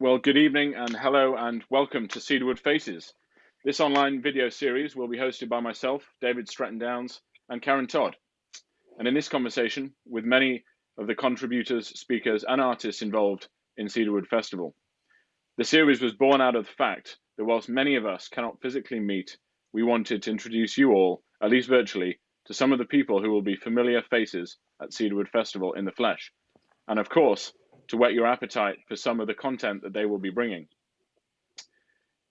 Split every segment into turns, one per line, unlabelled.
Well, good evening and hello and welcome to Cedarwood Faces. This online video series will be hosted by myself, David Stretton-Downes, and Karen Todd. And in this conversation, with many of the contributors, speakers, and artists involved in Cedarwood Festival. The series was born out of the fact that whilst many of us cannot physically meet, we wanted to introduce you all, at least virtually, to some of the people who will be familiar faces at Cedarwood Festival in the flesh. And of course, to whet your appetite for some of the content that they will be bringing.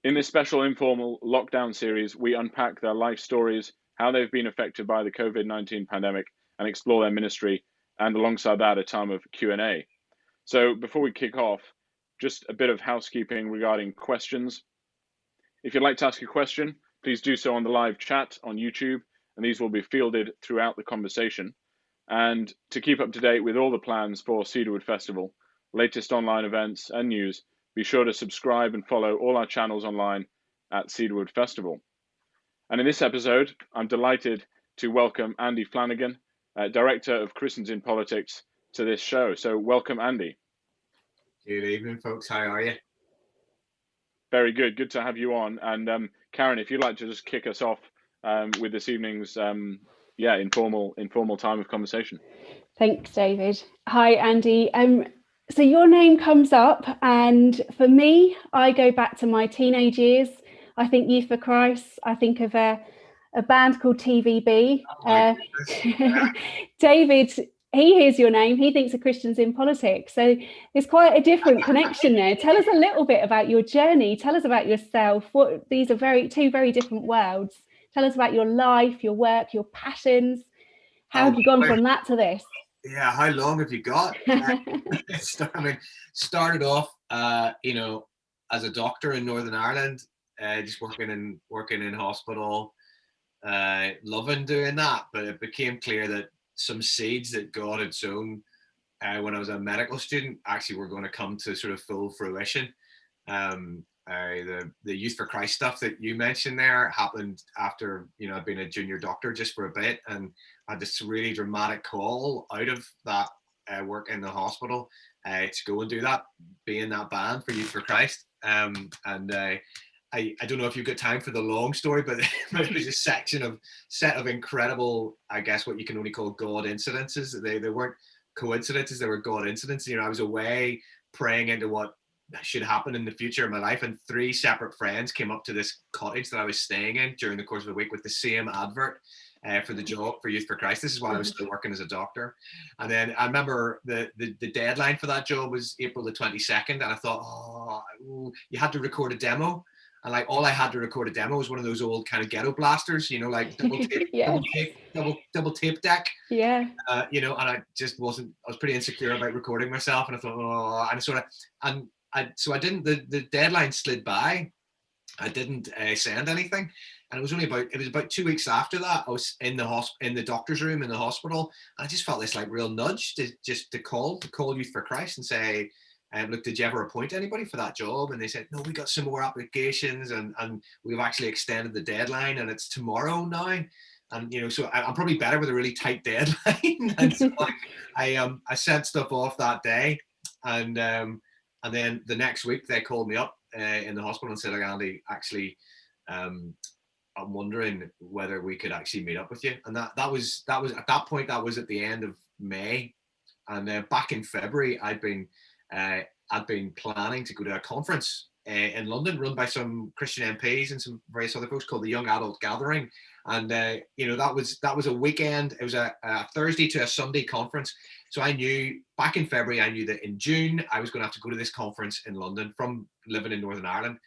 In this special informal lockdown series, we unpack their life stories, how they've been affected by the COVID-19 pandemic, and explore their ministry, and alongside that, a time of Q&A. So before we kick off, just a bit of housekeeping regarding questions. If you'd like to ask a question, please do so on the live chat on YouTube, and these will be fielded throughout the conversation. And to keep up to date with all the plans for Cedarwood Festival, latest online events and news, be sure to subscribe and follow all our channels online at Cedarwood Festival. And in this episode, I'm delighted to welcome Andy Flannagan, Director of Christians in Politics, to this show. So welcome, Andy.
Good evening, folks. How are you?
Very good. Good to have you on. And Karen, if you'd like to just kick us off with this evening's informal time of conversation.
Thanks, David. Hi, Andy. So your name comes up, and for me, I go back to my teenage years. I think Youth for Christ. I think of a band called TVB. David, he hears your name. He thinks of Christians in Politics. So there's quite a different connection there. Tell us a little bit about your journey. Tell us about yourself. These are two very different worlds. Tell us about your life, your work, your passions. How have you gone from that to this?
Yeah, how long have you got? Started off, as a doctor in Northern Ireland, just working in hospital, loving doing that. But it became clear that some seeds that God had sown when I was a medical student actually were going to come to sort of full fruition. The Youth for Christ stuff that you mentioned there happened after I'd been a junior doctor just for a bit, and I had this really dramatic call out of that work in the hospital to go and do that, be in that band for Youth for Christ. I don't know if you've got time for the long story, but it was a set of incredible, I guess, what you can only call God incidences. They weren't coincidences; they were God incidents. I was away praying into what should happen in the future of my life, and 3 separate friends came up to this cottage that I was staying in during the course of a week with the same advert for the job for Youth for Christ. This is while I was still working as a doctor. And then I remember the deadline for that job was April the 22nd, and I thought, you had to record a demo. And like all I had to record a demo was one of those old kind of ghetto blasters, like double tape deck.
Yeah.
And I just wasn't. I was pretty insecure about recording myself, and I thought, so I didn't. The deadline slid by. I didn't send anything, and it was about 2 weeks after that. I was in the doctor's room in the hospital, and I just felt this like real nudge to call Youth for Christ and say, look, did you ever appoint anybody for that job? And they said, no, we got some more applications, and we've actually extended the deadline, and it's tomorrow now. And so I'm probably better with a really tight deadline. And so I sent stuff off that day, and then the next week they called me up in the hospital and said, like, Andy, actually, I'm wondering whether we could actually meet up with you. And that was at that point, that was at the end of May, and back in February, I'd been planning to go to a conference in London run by some Christian MPs and some various other folks called the Young Adult Gathering. And that was a weekend. It was a Thursday to a Sunday conference. So I knew back in February, I knew that in June I was going to have to go to this conference in London from living in Northern Ireland.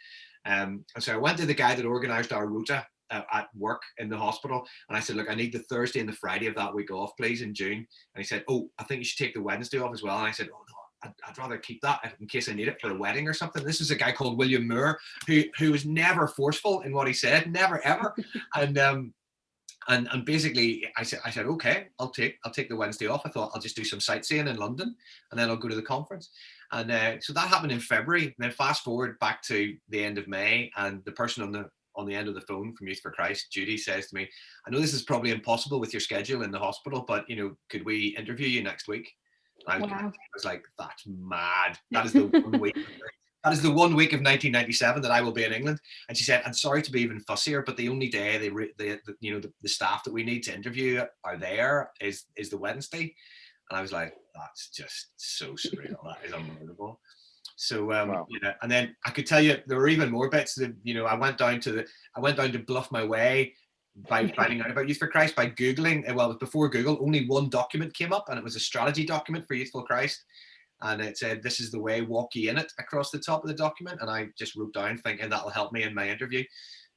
And so I went to the guy that organised our rota at work in the hospital, and I said, look, I need the Thursday and the Friday of that week off, please, in June. And he said, oh, I think you should take the Wednesday off as well. And I said, oh no, I'd rather keep that in case I need it for a wedding or something. This is a guy called William Moore who was never forceful in what he said, never ever. And basically I said, okay, I'll take the Wednesday off. I thought I'll just do some sightseeing in London, and then I'll go to the conference. And so that happened in February. And then fast forward back to the end of May, and the person on the end of the phone from Youth for Christ, Judy, says to me, I know this is probably impossible with your schedule in the hospital, but could we interview you next week? I was like, that's mad. That is the 1 week That is the 1 week of 1997 that I will be in England. And she said, I'm sorry to be even fussier, but the only day the staff that we need to interview are there is the Wednesday. And I was like, that's just so surreal. That is unbelievable. So
Wow.
yeah, and then I could tell you there were even more bits that, you know, I went down to bluff my way by finding out about Youth for Christ by Googling. Well, it was before Google, only one document came up, and it was a strategy document for Youth for Christ. And it said, "This is the way, walk ye in it," across the top of the document. And I just wrote down thinking that'll help me in my interview.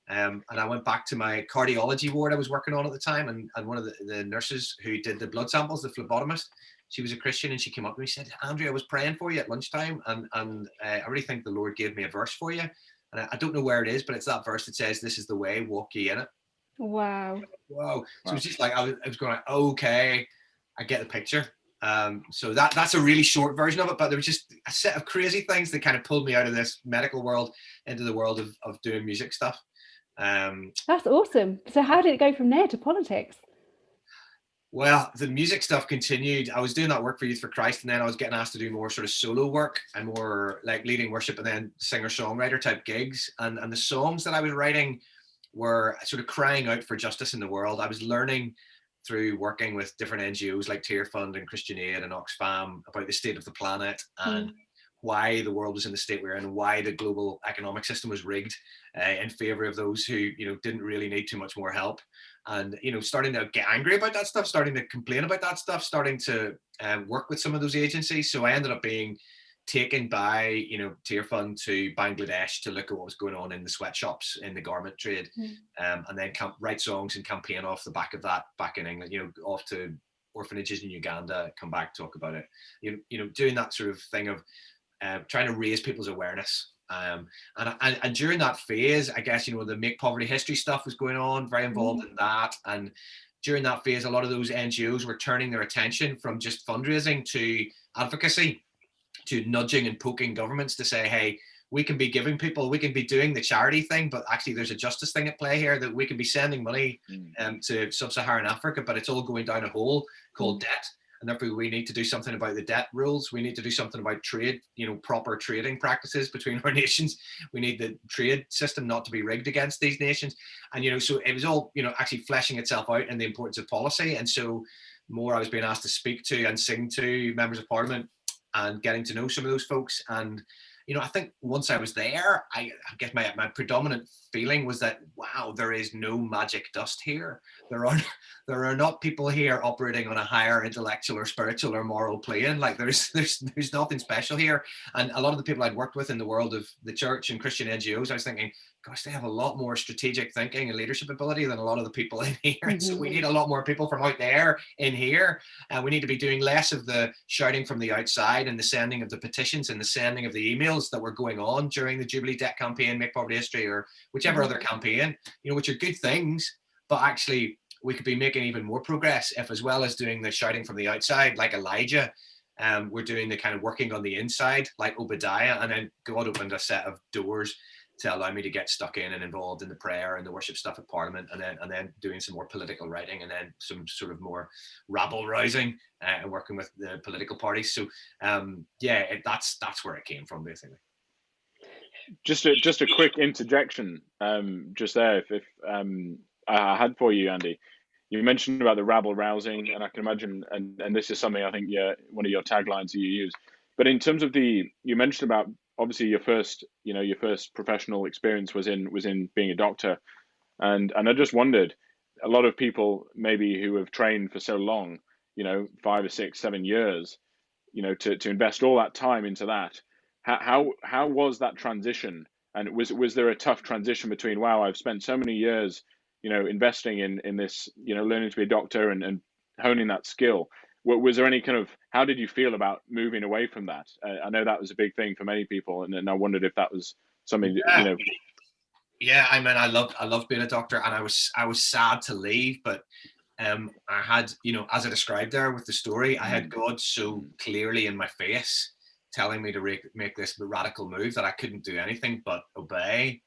And I went back to my cardiology ward I was working on at the time. And one of the nurses who did the blood samples, the phlebotomist, she was a Christian, and she came up to me and said, "Andrew, I was praying for you at lunchtime. And I really think the Lord gave me a verse for you. And I don't know where it is, but it's that verse that says, 'This is the way, walk ye in it.'"
Wow.
Wow. So it was just like, I was going, okay, I get the picture. So that's a really short version of it, but there was just a set of crazy things that kind of pulled me out of this medical world into the world of doing music stuff.
That's awesome. So how did it go from there to politics?
Well, the music stuff continued. I was doing that work for Youth for Christ, and then I was getting asked to do more sort of solo work and more like leading worship and then singer-songwriter type gigs. And the songs that I was writing were sort of crying out for justice in the world. I was learning through working with different NGOs like Tear Fund and Christian Aid and Oxfam about the state of the planet and why the world was in the state we're in, why the global economic system was rigged in favor of those who, you know, didn't really need too much more help. And, you know, starting to get angry about that stuff, starting to complain about that stuff, starting to work with some of those agencies. So I ended up being taken by, you know, Tear Fund to Bangladesh to look at what was going on in the sweatshops in the garment trade, and then write songs and campaign off the back of that back in England, you know, off to orphanages in Uganda, come back, talk about it, you know, doing that sort of thing of trying to raise people's awareness. And during that phase, I guess, you know, the Make Poverty History stuff was going on, very involved in that. And during that phase, a lot of those NGOs were turning their attention from just fundraising to advocacy, to nudging and poking governments to say, hey, we can be giving people, we can be doing the charity thing, but actually there's a justice thing at play here, that we can be sending money to sub-Saharan Africa, but it's all going down a hole called debt. And therefore we need to do something about the debt rules. We need to do something about trade, you know, proper trading practices between our nations. We need the trade system not to be rigged against these nations. And, you know, so it was all, you know, actually fleshing itself out in the importance of policy. And so more I was being asked to speak to and sing to members of parliament and getting to know some of those folks. And, you know, I think once I was there, I guess my predominant feeling was that, wow, there is no magic dust here. There are not people here operating on a higher intellectual or spiritual or moral plane. Like there's nothing special here. And a lot of the people I'd worked with in the world of the church and Christian NGOs, I was thinking, gosh, they have a lot more strategic thinking and leadership ability than a lot of the people in here. And so we need a lot more people from out there in here. And we need to be doing less of the shouting from the outside and the sending of the petitions and the sending of the emails that were going on during the Jubilee Debt campaign, Make Poverty History, or whichever other campaign, you know, which are good things, but actually we could be making even more progress if, as well as doing the shouting from the outside, like Elijah, we're doing the kind of working on the inside, like Obadiah. And then God opened a set of doors to allow me to get stuck in and involved in the prayer and the worship stuff at Parliament, and then doing some more political writing, and then some sort of more rabble rousing and working with the political parties. So that's where it came from, basically.
Just a quick interjection, just there. If I had for you, Andy, you mentioned about the rabble rousing, and I can imagine, and this is something I think one of your taglines that you use. But in terms of you mentioned about, obviously your first professional experience was in being a doctor, and I just wondered, a lot of people maybe who have trained for so long, 5 or 6, 7 years, to invest all that time into that. How was that transition? And was there a tough transition between, wow, I've spent so many years, investing in this, learning to be a doctor and honing that skill? Was there any kind of, how did you feel about moving away from that? I know that was a big thing for many people, and I wondered if that was something that,
Yeah, I mean, I loved being a doctor, and I was sad to leave, but I had, as I described there with the story, I had God so clearly in my face telling me to make this radical move that I couldn't do anything but obey.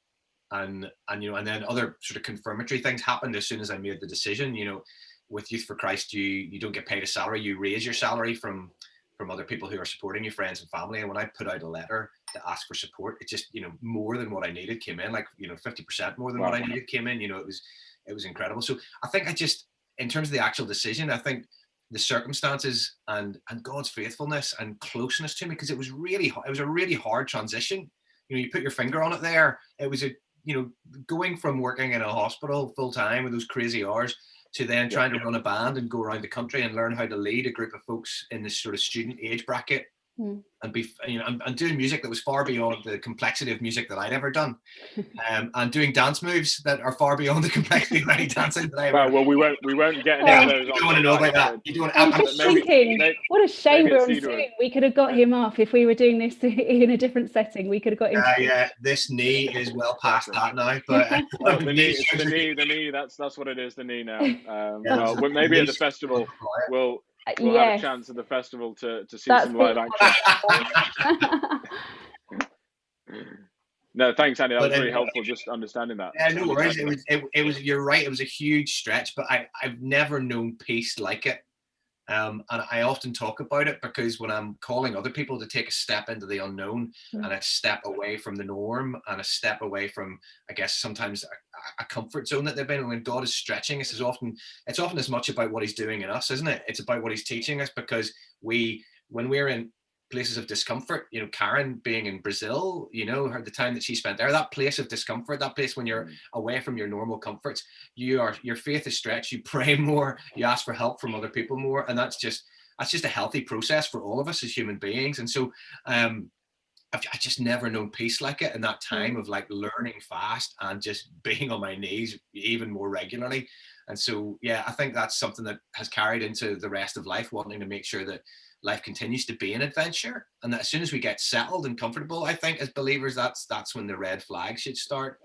And then other sort of confirmatory things happened as soon as I made the decision. With Youth for Christ, you don't get paid a salary. You raise your salary from from other people who are supporting you, friends and family. And when I put out a letter to ask for support, it just, more than what I needed came in, like, 50% more than what I needed came in. It was incredible. So I think in terms of the actual decision, I think the circumstances and God's faithfulness and closeness to me, because it was a really hard transition. You put your finger on it there. It was going from working in a hospital full time with those crazy hours to then trying to run a band and go around the country and learn how to lead a group of folks in this sort of student age bracket, and be, and doing music that was far beyond the complexity of music that I'd ever done, and doing dance moves that are far beyond the complexity of any dancing that I ever.
Well, we won't get into those.
You don't want to know about that. You don't.
I'm just thinking, what a shame we're on Zoom. We could have got him off if we were doing this in a different setting. We could have got him.
Yeah, this knee is well past that now. But
the knee. That's what it is. The knee now. Well, maybe at the festival we'll have a chance at the festival to see some live action. No, thanks, Andy. That was really helpful, just understanding that.
Yeah, no worries. It was. You're right. It was a huge stretch, but I've never known peace like it. And I often talk about it because when I'm calling other people to take a step into the unknown and a step away from the norm and a step away from, I guess, sometimes a comfort zone that they've been in, when God is stretching us, it's often as much about what he's doing in us, isn't it? It's about what he's teaching us, because when we're in places of discomfort, Karen being in Brazil, the time that she spent there, that place of discomfort, that place when you're away from your normal comforts, your faith is stretched, you pray more, you ask for help from other people more, and that's just a healthy process for all of us as human beings. And so I've just never known peace like it in that time of like learning fast and just being on my knees even more regularly. And so, yeah, I think that's something that has carried into the rest of life, wanting to make sure that life continues to be an adventure, and that as soon as we get settled and comfortable, I think as believers, that's when the red flag should start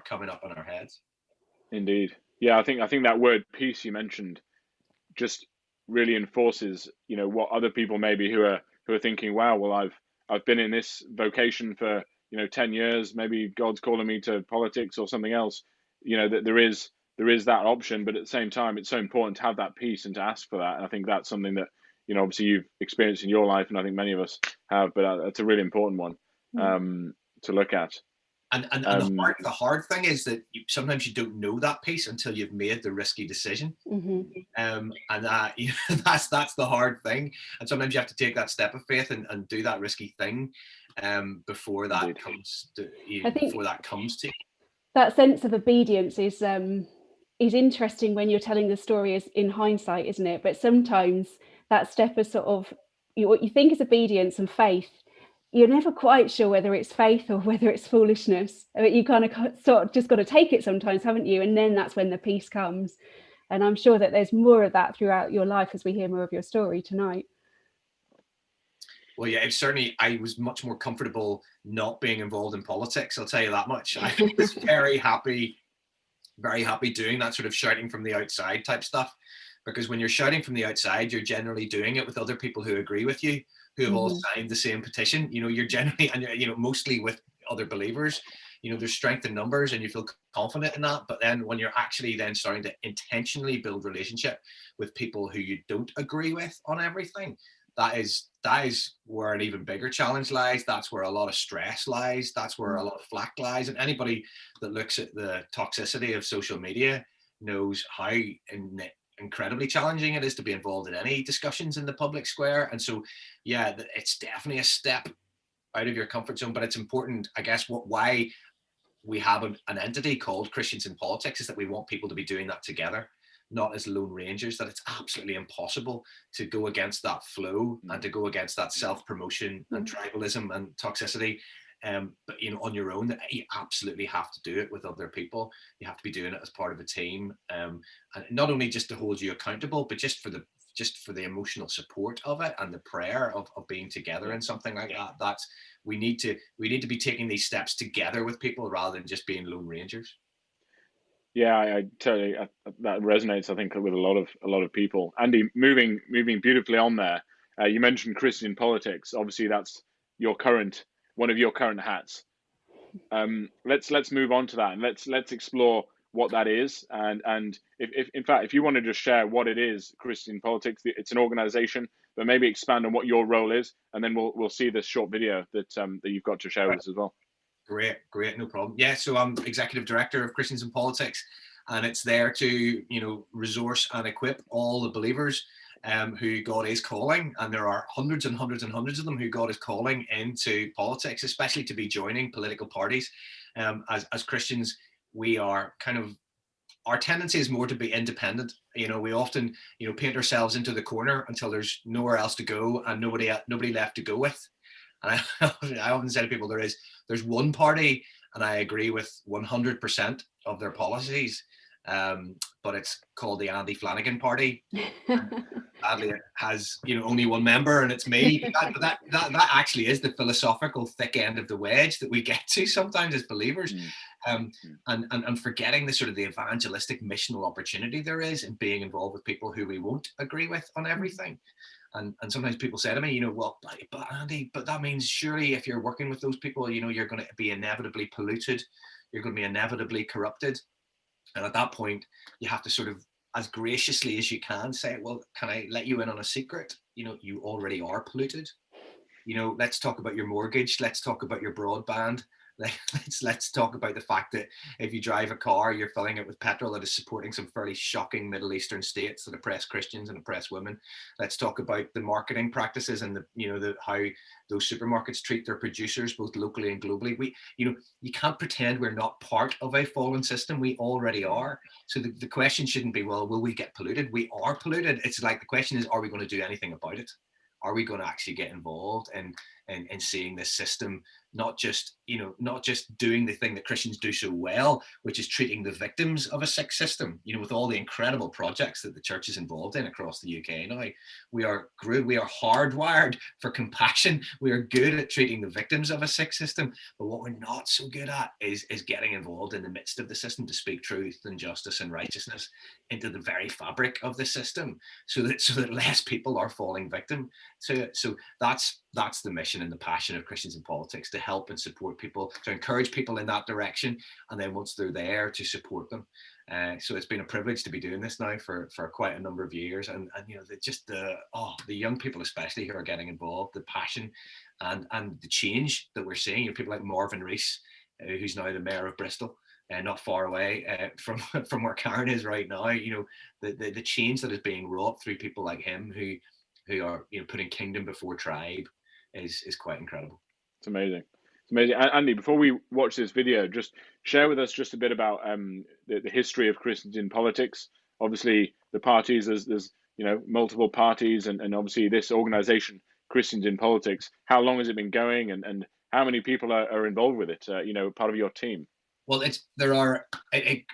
coming up on our heads.
Indeed. Yeah, I think that word peace you mentioned just really enforces, what other people maybe who are thinking, wow, well, I've been in this vocation for 10 years, maybe God's calling me to politics or something else, that there is that option, but at the same time it's so important to have that peace and to ask for that. And I think that's something that obviously you've experienced in your life, and I think many of us have, but it's a really important one to look at.
And the hard thing is that sometimes you don't know that peace until you've made the risky decision. And that's the hard thing. And sometimes you have to take that step of faith and do that risky thing before that comes to you.
That sense of obedience is interesting when you're telling the story as in hindsight, isn't it? But sometimes that step is sort of what you think is obedience and faith. You're never quite sure whether it's faith or whether it's foolishness. But you kind of sort of just got to take it sometimes, haven't you? And then that's when the peace comes. And I'm sure that there's more of that throughout your life as we hear more of your story tonight.
Well, yeah, I was much more comfortable not being involved in politics. I'll tell you that much. I was very happy doing that sort of shouting from the outside type stuff. Because when you're shouting from the outside, you're generally doing it with other people who agree with you, who have all signed the same petition. You're generally, and mostly with other believers. There's strength in numbers, and you feel confident in that. But then when you're actually then starting to intentionally build relationship with people who you don't agree with on everything, that is where an even bigger challenge lies. That's where a lot of stress lies. That's where a lot of flack lies. And anybody that looks at the toxicity of social media knows how incredibly challenging it is to be involved in any discussions in the public square. And so, yeah, it's definitely a step out of your comfort zone, but it's important, I guess, why we have an entity called Christians in Politics is that we want people to be doing that together, not as lone rangers, that it's absolutely impossible to go against that flow and to go against that self-promotion and tribalism and toxicity. But on your own, you absolutely have to do it with other people. You have to be doing it as part of a team, and not only just to hold you accountable, but just for the emotional support of it and the prayer of being together in something like that. That's we need to be taking these steps together with people rather than just being lone rangers.
Yeah, I totally that resonates. I think with a lot of people. Andy, moving beautifully on there. You mentioned Christian politics. Obviously, that's one of your current hats. Let's move on to that, and let's explore what that is, and if in fact, if you want to just share what it is, Christian Politics. It's an organization but maybe expand on what your role is, and then we'll see this short video that you've got to share with us as well.
Great, no problem. Yeah, so I'm Executive Director of Christians in Politics, and it's there to, resource and equip all the believers who God is calling, and there are hundreds and hundreds and hundreds of them who God is calling into politics, especially to be joining political parties. As Christians, we are our tendency is more to be independent. We often, paint ourselves into the corner until there's nowhere else to go and nobody left to go with. And I often say to people, there's one party, and I agree with 100% of their policies, but it's called the Andy Flannagan party. Sadly, it has only one member, and it's me. But that actually is the philosophical thick end of the wedge that we get to sometimes as believers, and forgetting the sort of the evangelistic missional opportunity there is in being involved with people who we won't agree with on everything. And sometimes people say to me, well, but Andy, but that means surely if you're working with those people, you're going to be inevitably polluted, you're going to be inevitably corrupted. And at that point, you have to sort of, as graciously as you can, say, well, can I let you in on a secret? You already are polluted. Let's talk about your mortgage. Let's talk about your broadband. Let's talk about the fact that if you drive a car, you're filling it with petrol that is supporting some fairly shocking Middle Eastern states that oppress Christians and oppress women. Let's talk about the marketing practices and how those supermarkets treat their producers, both locally and globally. You can't pretend we're not part of a fallen system. We already are. So the question shouldn't be, well, will we get polluted? We are polluted. It's like the question is, are we going to do anything about it? Are we going to actually get involved in seeing this system not just doing the thing that Christians do so well, which is treating the victims of a sick system, with all the incredible projects that the church is involved in across the UK now. We are hardwired for compassion. We are good at treating the victims of a sick system, but what we're not so good at is getting involved in the midst of the system to speak truth and justice and righteousness into the very fabric of the system, so that less people are falling victim. So that's the mission and the passion of Christians in Politics, to help and support people, to encourage people in that direction, and then once they're there, to support them. So it's been a privilege to be doing this now for quite a number of years, and the young people especially who are getting involved, the passion and the change that we're seeing. People like Marvin Rees, who's now the mayor of Bristol, not far away from where Karen is right now. The change that is being wrought through people like him who are putting kingdom before tribe is quite incredible.
It's amazing. Andy, before we watch this video, just share with us just a bit about the history of Christians in Politics. Obviously, the parties, there's multiple parties, and obviously this organization, Christians in Politics. How long has it been going, and how many people are involved with it? Part of your team.
Well, it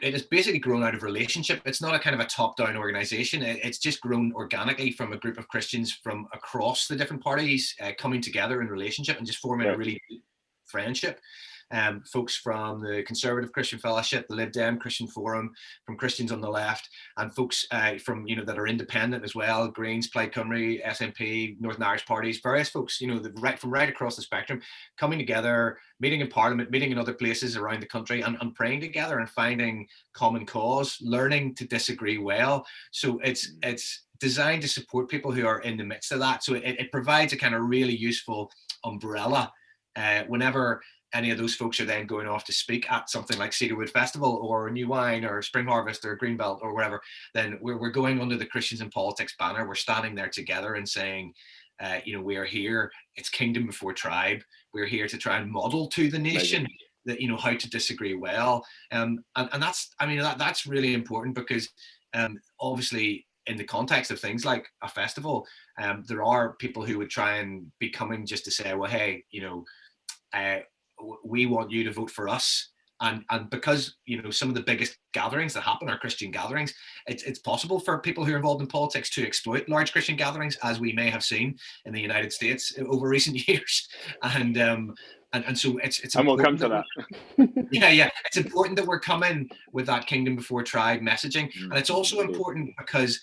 has basically grown out of relationship. It's not a kind of a top-down organization. It's just grown organically from a group of Christians from across the different parties coming together in relationship and just forming a really deep friendship. Folks from the Conservative Christian Fellowship, the Lib Dem Christian Forum, from Christians on the left, and folks from that are independent as well, Greens, Plaid Cymru, SNP, Northern Irish parties, various folks from right across the spectrum, coming together, meeting in Parliament, meeting in other places around the country, and praying together and finding common cause, learning to disagree well. So it's designed to support people who are in the midst of that. So it provides a kind of really useful umbrella whenever any of those folks are then going off to speak at something like Cedarwood Festival or New Wine or Spring Harvest or Greenbelt or whatever. Then we're going under the Christians in Politics banner. We're standing there together and saying, we are here. It's kingdom before tribe. We're here to try and model to the nation that how to disagree well. And that's really important because obviously in the context of things like a festival, there are people who would try and be coming just to say, well, hey, we want you to vote for us. And because some of the biggest gatherings that happen are Christian gatherings, it's possible for people who are involved in politics to exploit large Christian gatherings, as we may have seen in the United States over recent years. And so it's
and we'll come to that.
It's important that we're coming with that kingdom before tribe messaging, and it's also important because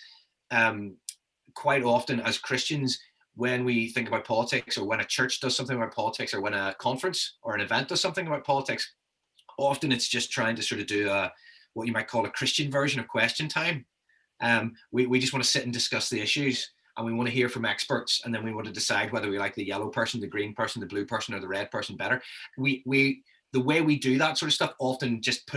quite often as Christians, when we think about politics, or when a church does something about politics, or when a conference or an event does something about politics, often it's just trying to sort of do what you might call a Christian version of question time. We just want to sit and discuss the issues. and we want to hear from experts, and then we want to decide whether we like the yellow person, the green person, the blue person, or the red person better. The way we do that sort of stuff often just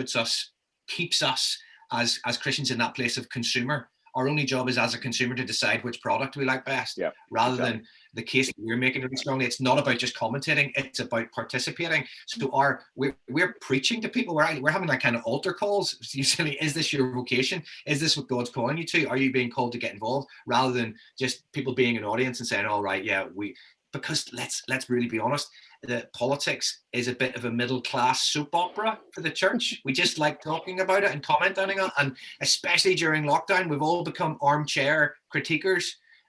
keeps us as Christians in that place of consumer. Our only job is as a consumer to decide which product we like best, rather than the case that we're making really strongly. It's not about just commentating; it's about participating. So we're preaching to people. We're having like kind of altar calls. Usually, is this your vocation? Is this what God's calling you to? Are you being called to get involved? Rather than just people being an audience and saying, "All right, yeah, we." Because let's really be honest, that politics is a bit of a middle class soap opera for the church. We just like talking about it and commenting on it, and especially during lockdown, we've all become armchair critiquers.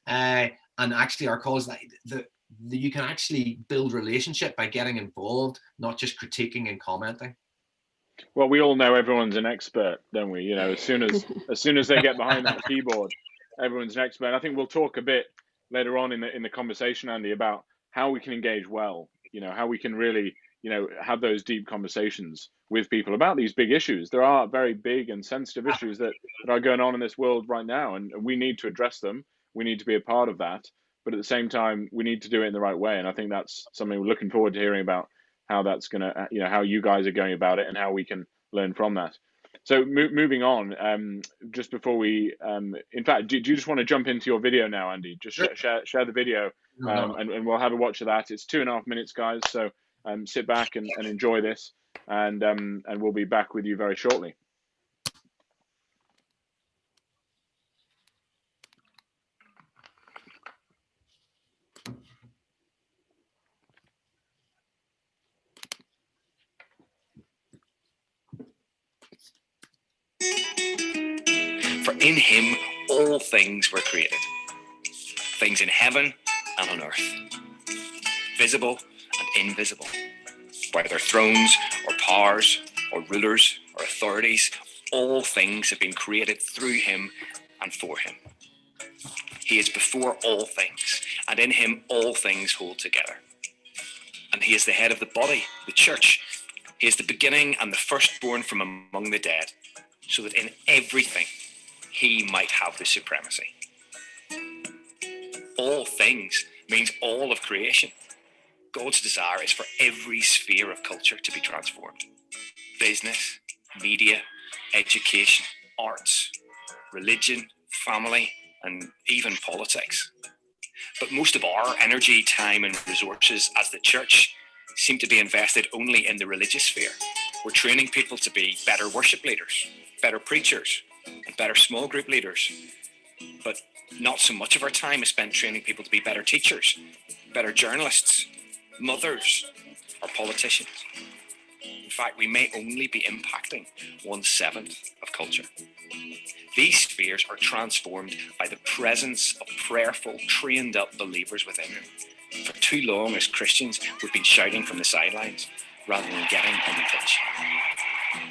And actually, our cause that you can actually build relationship by getting involved, not just critiquing and commenting.
Well, we all know everyone's an expert, don't we? You know, as soon as they get behind that keyboard, everyone's an expert. I think we'll talk a bit later on in the conversation, Andy, about how we can engage well, you know, how we can really, you know, have those deep conversations with people about these big issues. There are very big and sensitive issues that are going on in this world right now, and we need to address them. We need to be a part of that, but at the same time, we need to do it in the right way. And I think that's something we're looking forward to hearing about, how that's going to, you know, how you guys are going about it and how we can learn from that. So moving on, just before we, in fact, do you just want to jump into your video now, Andy? Just share the video, and we'll have a watch of that. It's 2.5 minutes, guys. So sit back and enjoy this, and we'll be back with you very shortly.
For in him all things were created, things in heaven and on earth, visible and invisible, whether thrones or powers or rulers or authorities, all things have been created through him and for him. He is before all things, and in him all things hold together. And he is the head of the body, the church. He is the beginning and the firstborn from among the dead, so that in everything he might have the supremacy. All things means all of creation. God's desire is for every sphere of culture to be transformed. Business, media, education, arts, religion, family, and even politics. But most of our energy, time, and resources as the church seem to be invested only in the religious sphere. We're training people to be better worship leaders, better preachers, and better small group leaders. But not so much of our time is spent training people to be better teachers, better journalists, mothers, or politicians. In fact, we may only be impacting 1/7 of culture. These spheres are transformed by the presence of prayerful, trained-up believers within them. For too long as Christians, we've been shouting from the sidelines rather than getting on the pitch.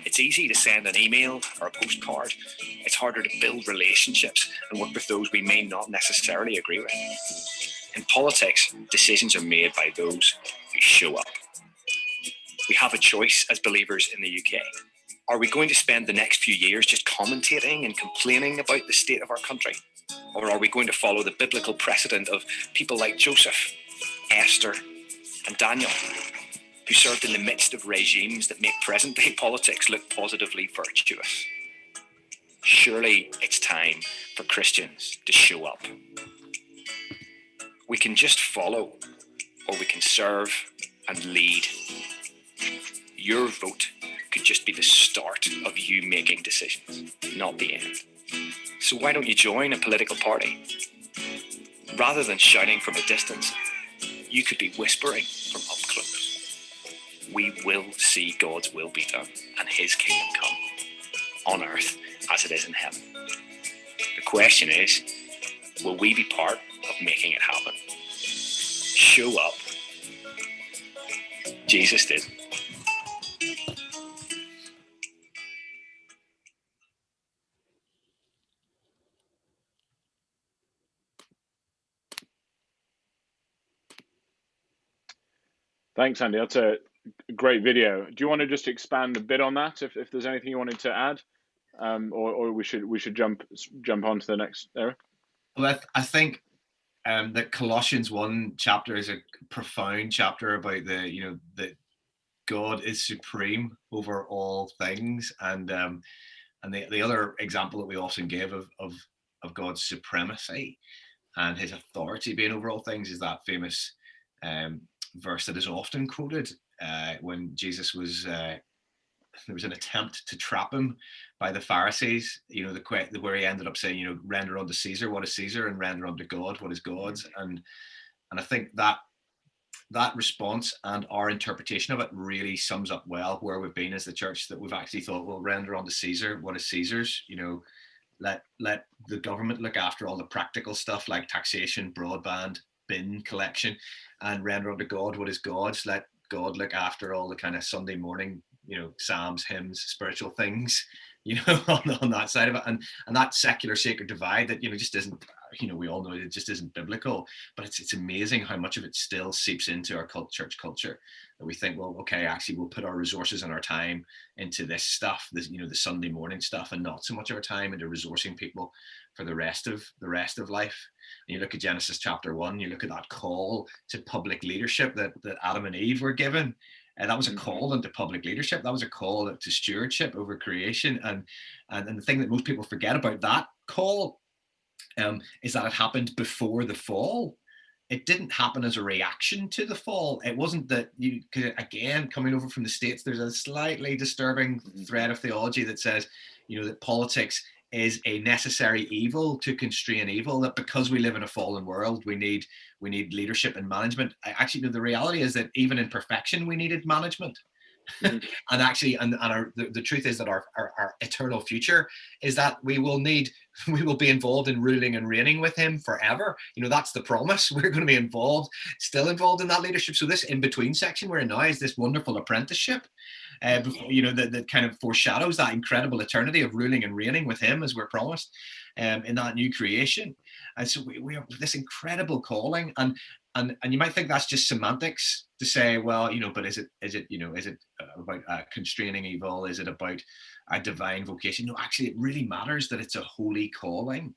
It's easy to send an email or a postcard. It's harder to build relationships and work with those we may not necessarily agree with. In politics, decisions are made by those who show up. We have a choice as believers in the UK. Are we going to spend the next few years just commentating and complaining about the state of our country? Or are we going to follow the biblical precedent of people like Joseph, Esther, and Daniel, who served in the midst of regimes that make present-day politics look positively virtuous? Surely it's time for Christians to show up. We can just follow, or we can serve and lead. Your vote could just be the start of you making decisions, not the end. So why don't you join a political party? Rather than shouting from a distance, you could be whispering from up close. We will see God's will be done and his kingdom come on earth as it is in heaven. The question is, will we be part of making it happen? Show up. Jesus did.
Thanks, Andy. That's a great video. Do you want to just expand a bit on that, if there's anything you wanted to add, or we should jump on to the next area?
Well, I think the Colossians 1 chapter is a profound chapter about that God is supreme over all things, and the other example that we often give of God's supremacy and his authority being over all things is that famous verse that is often quoted when Jesus was there was an attempt to trap him by the Pharisees, where he ended up saying, render unto Caesar what is Caesar and render unto God what is God's. And I think that response and our interpretation of it really sums up well where we've been as the church, that we've actually thought, well, render unto Caesar what is Caesar's, let the government look after all the practical stuff like taxation, broadband, bin collection, and render unto God what is God's. Let God look after all the kind of Sunday morning, psalms, hymns, spiritual things, on that side of it, and that secular sacred divide that just isn't, we all know it just isn't biblical, but it's amazing how much of it still seeps into our church culture, that we think, well, okay, actually we'll put our resources and our time into this stuff, this, the Sunday morning stuff, and not so much of our time into resourcing people for the rest of life. And you look at Genesis chapter 1, you look at that call to public leadership that Adam and Eve were given. And that was a call into public leadership. That was a call to stewardship over creation. And the thing that most people forget about that call is that it happened before the fall. It didn't happen as a reaction to the fall. It wasn't that again, coming over from the States, there's a slightly disturbing thread of theology that says, that politics is a necessary evil to constrain evil, that because we live in a fallen world, we need leadership and management. Actually, the reality is that even in perfection, we needed management. And actually, the truth is that our eternal future is that we will be involved in ruling and reigning with him forever. That's the promise. We're going to be still involved in that leadership. So this in-between section we're in now is this wonderful apprenticeship. That kind of foreshadows that incredible eternity of ruling and reigning with him as we're promised in that new creation. And so we have this incredible calling, and you might think that's just semantics to say, well, but is it about constraining evil? Is it about a divine vocation? No, actually, it really matters that it's a holy calling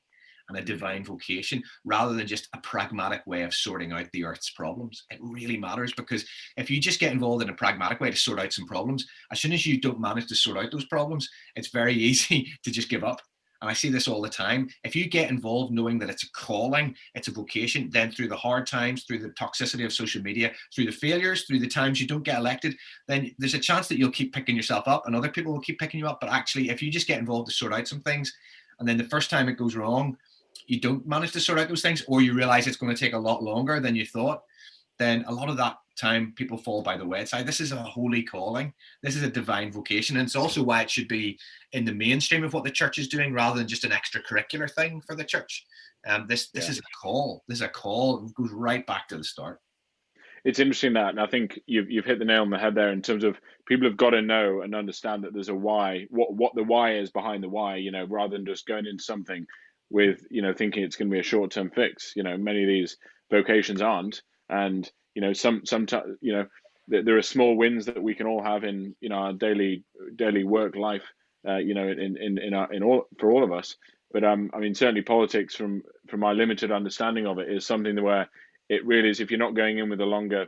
and a divine vocation, rather than just a pragmatic way of sorting out the earth's problems. It really matters, because if you just get involved in a pragmatic way to sort out some problems, as soon as you don't manage to sort out those problems, it's very easy to just give up. And I see this all the time. If you get involved knowing that it's a calling, it's a vocation, then through the hard times, through the toxicity of social media, through the failures, through the times you don't get elected, then there's a chance that you'll keep picking yourself up and other people will keep picking you up. But actually, if you just get involved to sort out some things, and then the first time it goes wrong, you don't manage to sort out those things, or you realize it's going to take a lot longer than you thought, then a lot of that time people fall by the wayside. This is a holy calling. This is a divine vocation. And it's also why it should be in the mainstream of what the church is doing, rather than just an extracurricular thing for the church. This is a call. This is a call. It goes right back to the start.
It's interesting that, and I think you've hit the nail on the head there in terms of people have got to know and understand that there's a why, what the why is behind the why, rather than just going into something with, thinking it's going to be a short-term fix. Many of these vocations aren't. And, sometimes, there are small wins that we can all have in, our daily work life, for all of us. But, certainly politics, from my limited understanding of it, is something where it really is, if you're not going in with a longer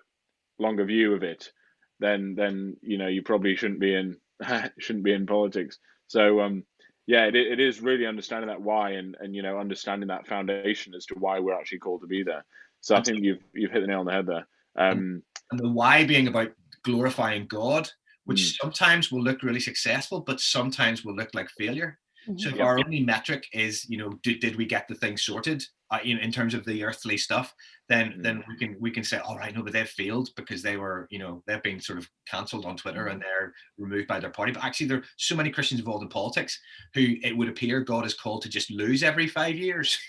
view of it, then, you probably shouldn't be in politics. So, it is really understanding that why and understanding that foundation as to why we're actually called to be there. So I think you've hit the nail on the head there.
And the why being about glorifying God, which sometimes will look really successful, but sometimes will look like failure. So if our only metric is, did we get the thing sorted, in terms of the earthly stuff, then we can say, all right, no, but they've failed because they were, they've been sort of cancelled on Twitter and they're removed by their party. But actually, there are so many Christians involved in politics who it would appear God is called to just lose every 5 years,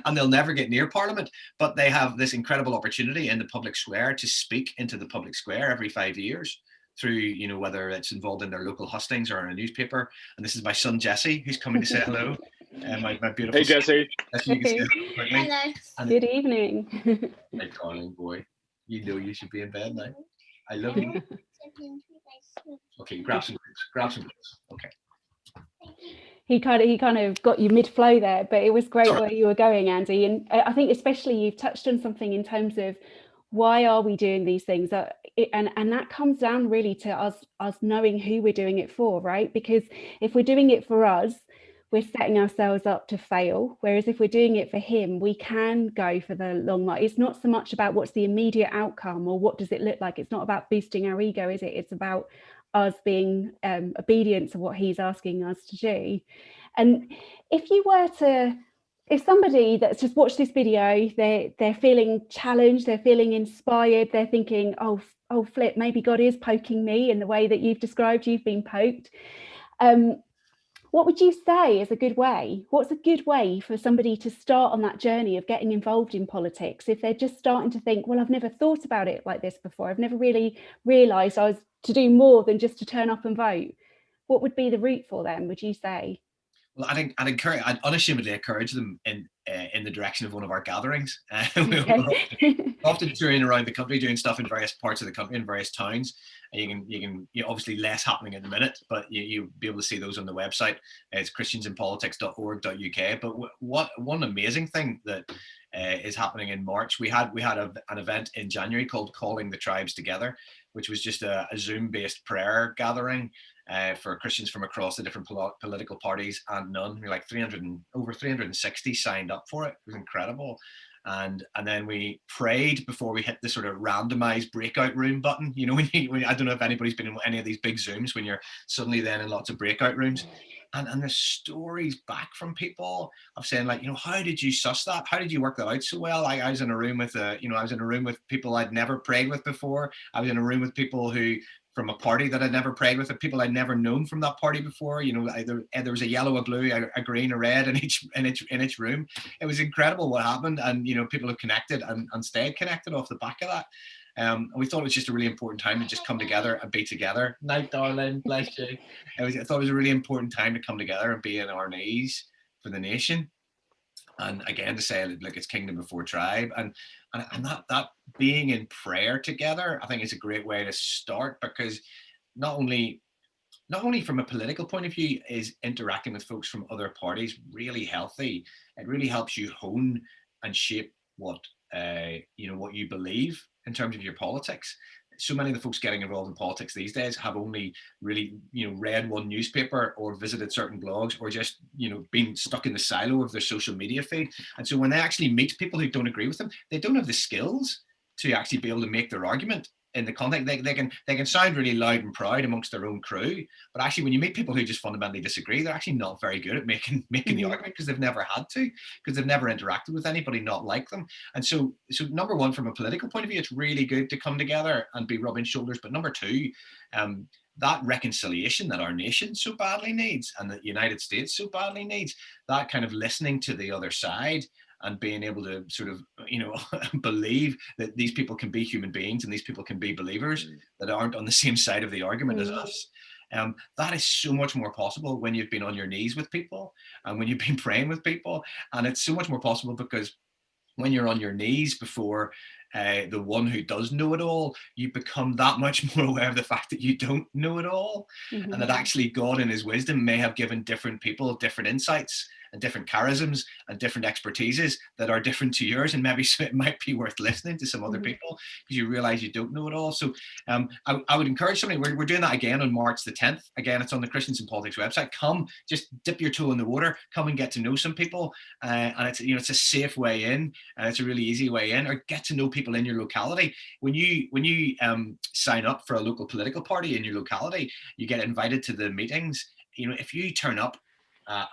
and they'll never get near Parliament. But they have this incredible opportunity in the public square to speak into the public square every 5 years, through, whether it's involved in their local hustings or in a newspaper. And this is my son, Jesse, who's coming to say hello. My beautiful.
Hey, Jesse.
Hello. Good evening.
My darling boy. You should be in bed now. I love you. Okay, grab some books. Okay.
he kind of got you mid-flow there, but it was great where you were going, Andy. And I think especially you've touched on something in terms of why are we doing these things, and that comes down really to us knowing who we're doing it for, right? Because if we're doing it for us, we're setting ourselves up to fail. Whereas if we're doing it for him, we can go for the long run. It's not so much about what's the immediate outcome or what does it look like. It's not about boosting our ego, is it? It's about us being obedient to what he's asking us to do. And if somebody that's just watched this video, they're feeling challenged, they're feeling inspired, they're thinking, oh flip, maybe God is poking me in the way that you've described, you've been poked. What would you say is a good way? What's a good way for somebody to start on that journey of getting involved in politics if they're just starting to think, well, I've never thought about it like this before. I've never really realised I was to do more than just to turn up and vote. What would be the route for them, would you say?
Well, I'd unashamedly encourage them in the direction of one of our gatherings.
Okay.
We're often touring around the country, doing stuff in various parts of the country, in various towns. And you can obviously less happening at the minute, but you'll be able to see those on the website. It's christiansinpolitics.org.uk. But one amazing thing that is happening in March, we had an event in January called Calling the Tribes Together, which was just a Zoom-based prayer gathering for Christians from across the different political parties and none. We're like over 360 signed up for it. It was incredible. And then we prayed before we hit the sort of randomized breakout room button. You know, when I don't know if anybody's been in any of these big Zooms when you're suddenly then in lots of breakout rooms. And there's stories back from people of saying, like, you know, how did you suss that? How did you work that out so well? I was in a room with people I'd never prayed with before. I was in a room with people from a party that I'd never prayed with, people I'd never known from that party before. You know, there was a yellow, a blue, a green, a red in each room. It was incredible what happened, and you know, people have connected and stayed connected off the back of that. And we thought it was just a really important time to just come together and be together. Night, darling, bless you. I thought it was a really important time to come together and be on our knees for the nation. And again, to say, like, it's kingdom before tribe, and that being in prayer together, I think is a great way to start, because not only from a political point of view is interacting with folks from other parties really healthy. It really helps you hone and shape what you believe in terms of your politics. So many of the folks getting involved in politics these days have only really, read one newspaper or visited certain blogs, or just, been stuck in the silo of their social media feed. And so when they actually meet people who don't agree with them, they don't have the skills to actually be able to make their argument in the context. They can sound really loud and proud amongst their own crew, but actually when you meet people who just fundamentally disagree, they're actually not very good at making the argument, because they've never had to, because they've never interacted with anybody not like them. And so number one, from a political point of view, it's really good to come together and be rubbing shoulders. But number two, that reconciliation that our nation so badly needs, and the United States so badly needs, that kind of listening to the other side and being able to sort of, believe that these people can be human beings and these people can be believers that aren't on the same side of the argument as us. That is so much more possible when you've been on your knees with people and when you've been praying with people. And it's so much more possible because when you're on your knees before the one who does know it all, you become that much more aware of the fact that you don't know it all, and that actually God in his wisdom may have given different people different insights and different charisms and different expertises that are different to yours, and maybe it might be worth listening to some other people because you realize you don't know it all. So I would encourage somebody, we're doing that again on March the 10th. Again, it's on the Christians in Politics website. Come, just dip your toe in the water, come and get to know some people, and it's a safe way in, and it's a really easy way in, or get to know people in your locality. When you sign up for a local political party in your locality, you get invited to the meetings. If you turn up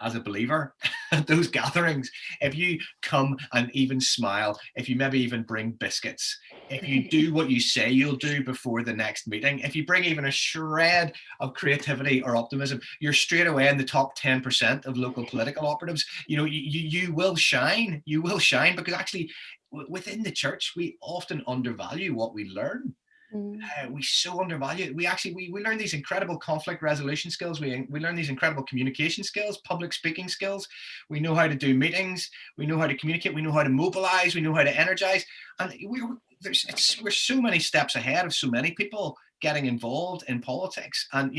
as a believer at those gatherings, if you come and even smile, if you maybe even bring biscuits, if you do what you say you'll do before the next meeting, if you bring even a shred of creativity or optimism, you're straight away in the top 10% of local political operatives. You will shine. You will shine, because actually within the church, we often undervalue what we learn. We so undervalue it. We learn these incredible conflict resolution skills. We learn these incredible communication skills, public speaking skills. We know how to do meetings. We know how to communicate. We know how to mobilize. We know how to energize. And we're so many steps ahead of so many people getting involved in politics, and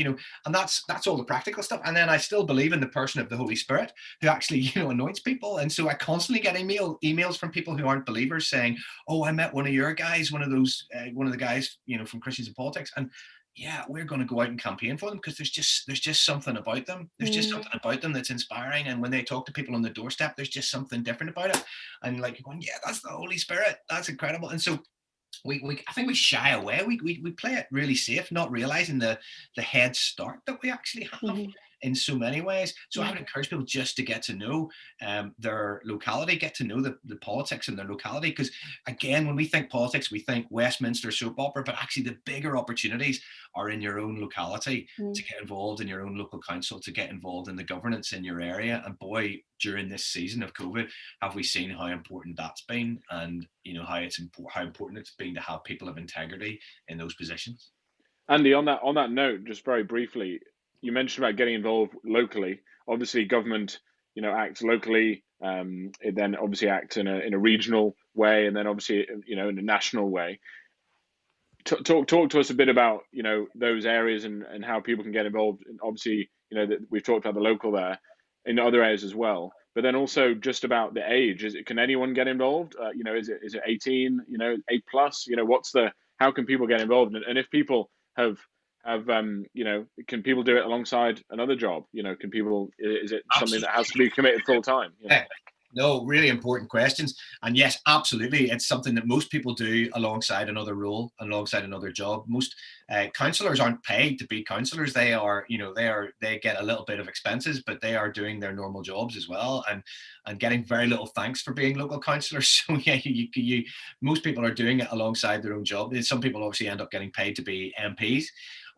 and that's all the practical stuff. And then I still believe in the person of the Holy Spirit who actually anoints people. And so I constantly get emails from people who aren't believers saying, oh, I met one of your guys, one of the guys from Christians in Politics, and yeah, we're going to go out and campaign for them, because there's just something about them. There's just something about them that's inspiring. And when they talk to people on the doorstep, there's just something different about it. And like, you're going, yeah, that's the Holy Spirit. That's incredible. And so I think we shy away. We play it really safe, not realizing the head start that we actually have in so many ways. So I would encourage people just to get to know their locality, get to know the politics in their locality. Because again, when we think politics, we think Westminster soap opera, but actually the bigger opportunities are in your own locality, to get involved in your own local council, to get involved in the governance in your area. And boy, during this season of COVID, have we seen how important that's been, and how important it's been to have people of integrity in those positions.
Andy, on that note, just very briefly, you mentioned about getting involved locally. Obviously, government, acts locally. It then obviously acts in a regional way, and then obviously, in a national way. Talk to us a bit about those areas and how people can get involved. And obviously, that we've talked about the local there, in other areas as well. But then also just about the age. Can anyone get involved? Is it 18? 8+? How can people get involved? And if people have can people do it alongside another job? Can people? Is it something that has to be committed full time?
No, really important questions. And yes, absolutely. It's something that most people do alongside another role, alongside another job. Most councillors aren't paid to be councillors. They get a little bit of expenses, but they are doing their normal jobs as well, and getting very little thanks for being local councillors. So yeah, most people are doing it alongside their own job. Some people obviously end up getting paid to be MPs,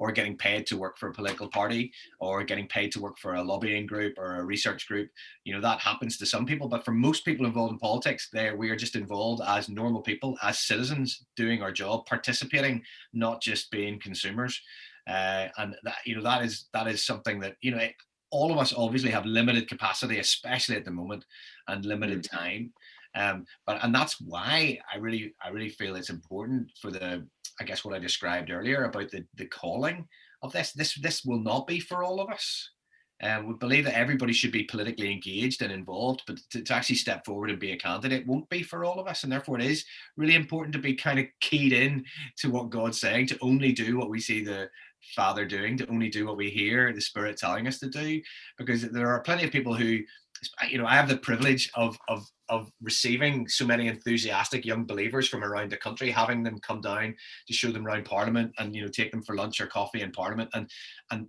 or getting paid to work for a political party, or getting paid to work for a lobbying group or a research group. That happens to some people, but for most people involved in politics, we are just involved as normal people, as citizens, doing our job, participating, not just being consumers. And that is something that all of us obviously have limited capacity, especially at the moment, and limited time. And that's why I really feel it's important for I guess what I described earlier about the calling of this. This will not be for all of us. We believe that everybody should be politically engaged and involved, but to actually step forward and be a candidate won't be for all of us. And therefore it is really important to be kind of keyed in to what God's saying, to only do what we see the Father doing, to only do what we hear the Spirit telling us to do. Because there are plenty of people who, I have the privilege of receiving so many enthusiastic young believers from around the country, having them come down to show them around Parliament, and take them for lunch or coffee in Parliament, and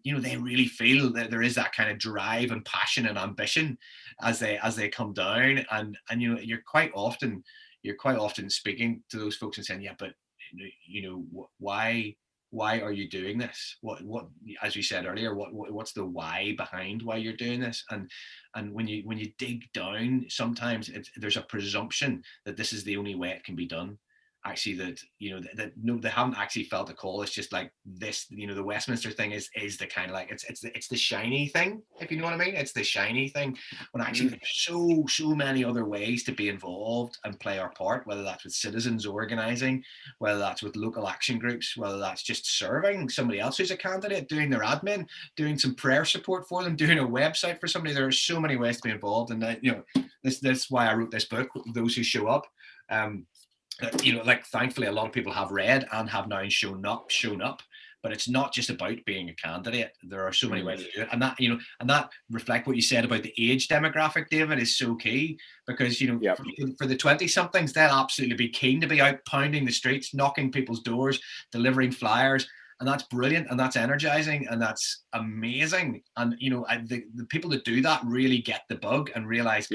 they really feel that there is that kind of drive and passion and ambition as they come down, and you're quite often speaking to those folks and saying, yeah, but why are you doing this? What as we said earlier, what's the why behind why you're doing this? And when you dig down, sometimes there's a presumption that this is the only way it can be done. Actually, that no, they haven't actually felt the call. It's just like this, the Westminster thing is the kind of like it's the shiny thing, if you know what I mean. It's the shiny thing, when actually there's so many other ways to be involved and play our part, whether that's with citizens organizing, whether that's with local action groups, whether that's just serving somebody else who's a candidate, doing their admin, doing some prayer support for them, doing a website for somebody. There are so many ways to be involved, and that's why I wrote this book, Those Who Show Up. Thankfully a lot of people have read and have now shown up, but it's not just about being a candidate. There are so many ways to do it, and that reflect what you said about the age demographic, David, is so key, because for the 20-somethings, they'll absolutely be keen to be out pounding the streets, knocking people's doors, delivering flyers, and that's brilliant, and that's energizing, and that's amazing. And the people that do that really get the bug and realize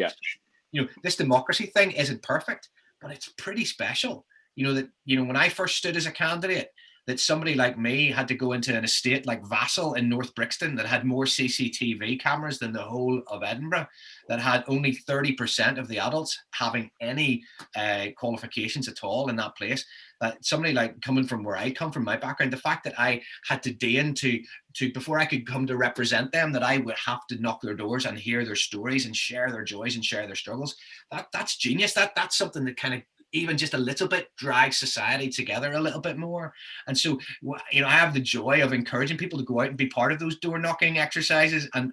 this democracy thing isn't perfect, but it's pretty special. When I first stood as a candidate, that somebody like me had to go into an estate like Vassal in North Brixton that had more CCTV cameras than the whole of Edinburgh, that had only 30% of the adults having any qualifications at all in that place. Somebody like coming from where I come from, my background, the fact that I had to deign to before I could come to represent them, that I would have to knock their doors and hear their stories and share their joys and share their struggles. That's genius. That's something that kind of even just a little bit drags society together a little bit more. And so, you know, I have the joy of encouraging people to go out and be part of those door knocking exercises, and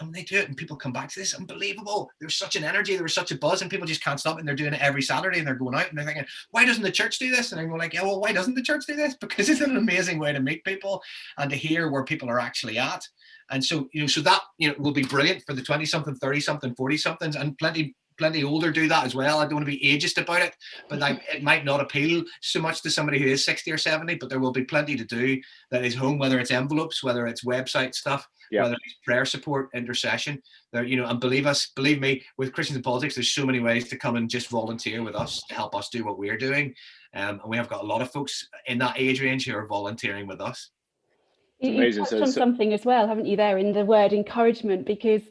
when they do it and people come back to this, unbelievable. There's such an energy, there was such a buzz, and people just can't stop it, and they're doing it every Saturday, and they're going out and they're thinking, why doesn't the church do this? And I'm like, yeah, well, why doesn't the church do this? Because it's an amazing way to meet people and to hear where people are actually at. And so, you know, so that, you know, will be brilliant for the 20-something, 30-something, 40-somethings, and plenty older do that as well. I don't want to be ageist about it, but like, it might not appeal so much to somebody who is 60 or 70, but there will be plenty to do that is home, whether it's envelopes, whether it's website stuff, whether it's prayer support, intercession. There, you know, and believe me, with Christians in Politics, there's so many ways to come and just volunteer with us to help us do what we're doing. And we have got a lot of folks in that age range who are volunteering with us.
You touched on something as well, haven't you, there in the word encouragement, because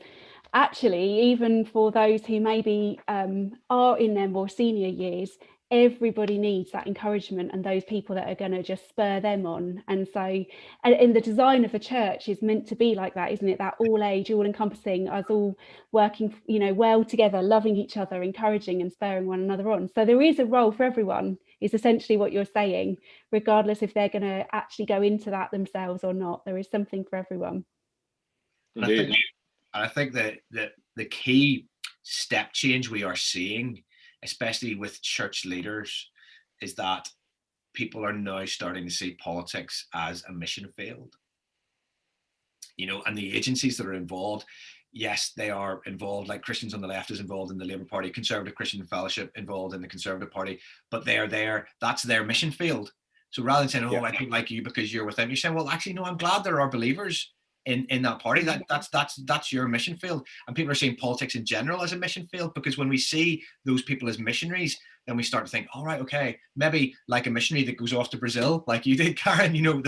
actually, even for those who maybe are in their more senior years, everybody needs that encouragement and those people that are going to just spur them on. And so, in the design of the church is meant to be like that, isn't it? That all age, all encompassing, us all working, you know, well together, loving each other, encouraging and spurring one another on. So there is a role for everyone, is essentially what you're saying, regardless if they're going to actually go into that themselves or not. There is something for everyone.
Indeed.
I think that the key step change we are seeing, especially with church leaders, is that people are now starting to see politics as a mission field. You know, and the agencies that are involved, yes, they are involved, like Christians on the Left is involved in the Labour Party, Conservative Christian Fellowship involved in the Conservative Party, but they're there, that's their mission field. So rather than saying, oh, I don't like you because you're with them, you're saying, well, actually, no, I'm glad there are believers in that party. That's your mission field. And people are seeing politics in general as a mission field, because when we see those people as missionaries, then we start to think, all right, okay, maybe like a missionary that goes off to Brazil, like you did, Karen, you know,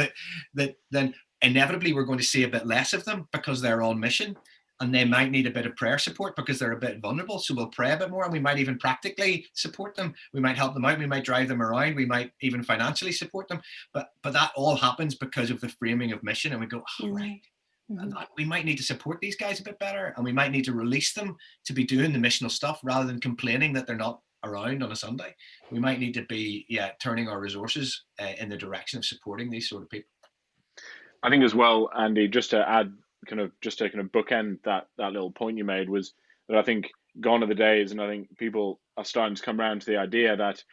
that then inevitably we're going to see a bit less of them because they're on mission, and they might need a bit of prayer support because they're a bit vulnerable. So we'll pray a bit more, and we might even practically support them. We might help them out. We might drive them around. We might even financially support them. But that all happens because of the framing of mission. And we go, all right, we might need to support these guys a bit better, and we might need to release them to be doing the missional stuff rather than complaining that they're not around on a Sunday. We might need to be turning our resources in the direction of supporting these sort of people.
I think as well, Andy, just to add, kind of bookend that little point you made, was that I think gone are the days, and I think people are starting to come around to the idea that,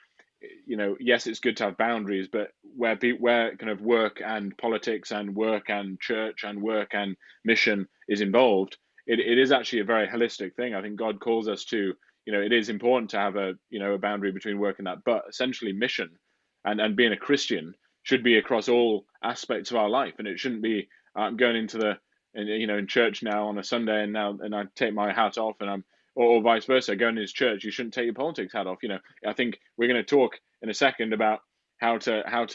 you know, yes, it's good to have boundaries, but where kind of work and politics and work and church and work and mission is involved, it is actually a very holistic thing. I think God calls us to, you know, it is important to have a boundary between work and that, but essentially mission and being a Christian should be across all aspects of our life. And it shouldn't be, I'm going into in church now on a Sunday, and I take my hat off, and I'm, or vice versa, going into church, you shouldn't take your politics hat off. You know, I think we're going to talk in a second about how to have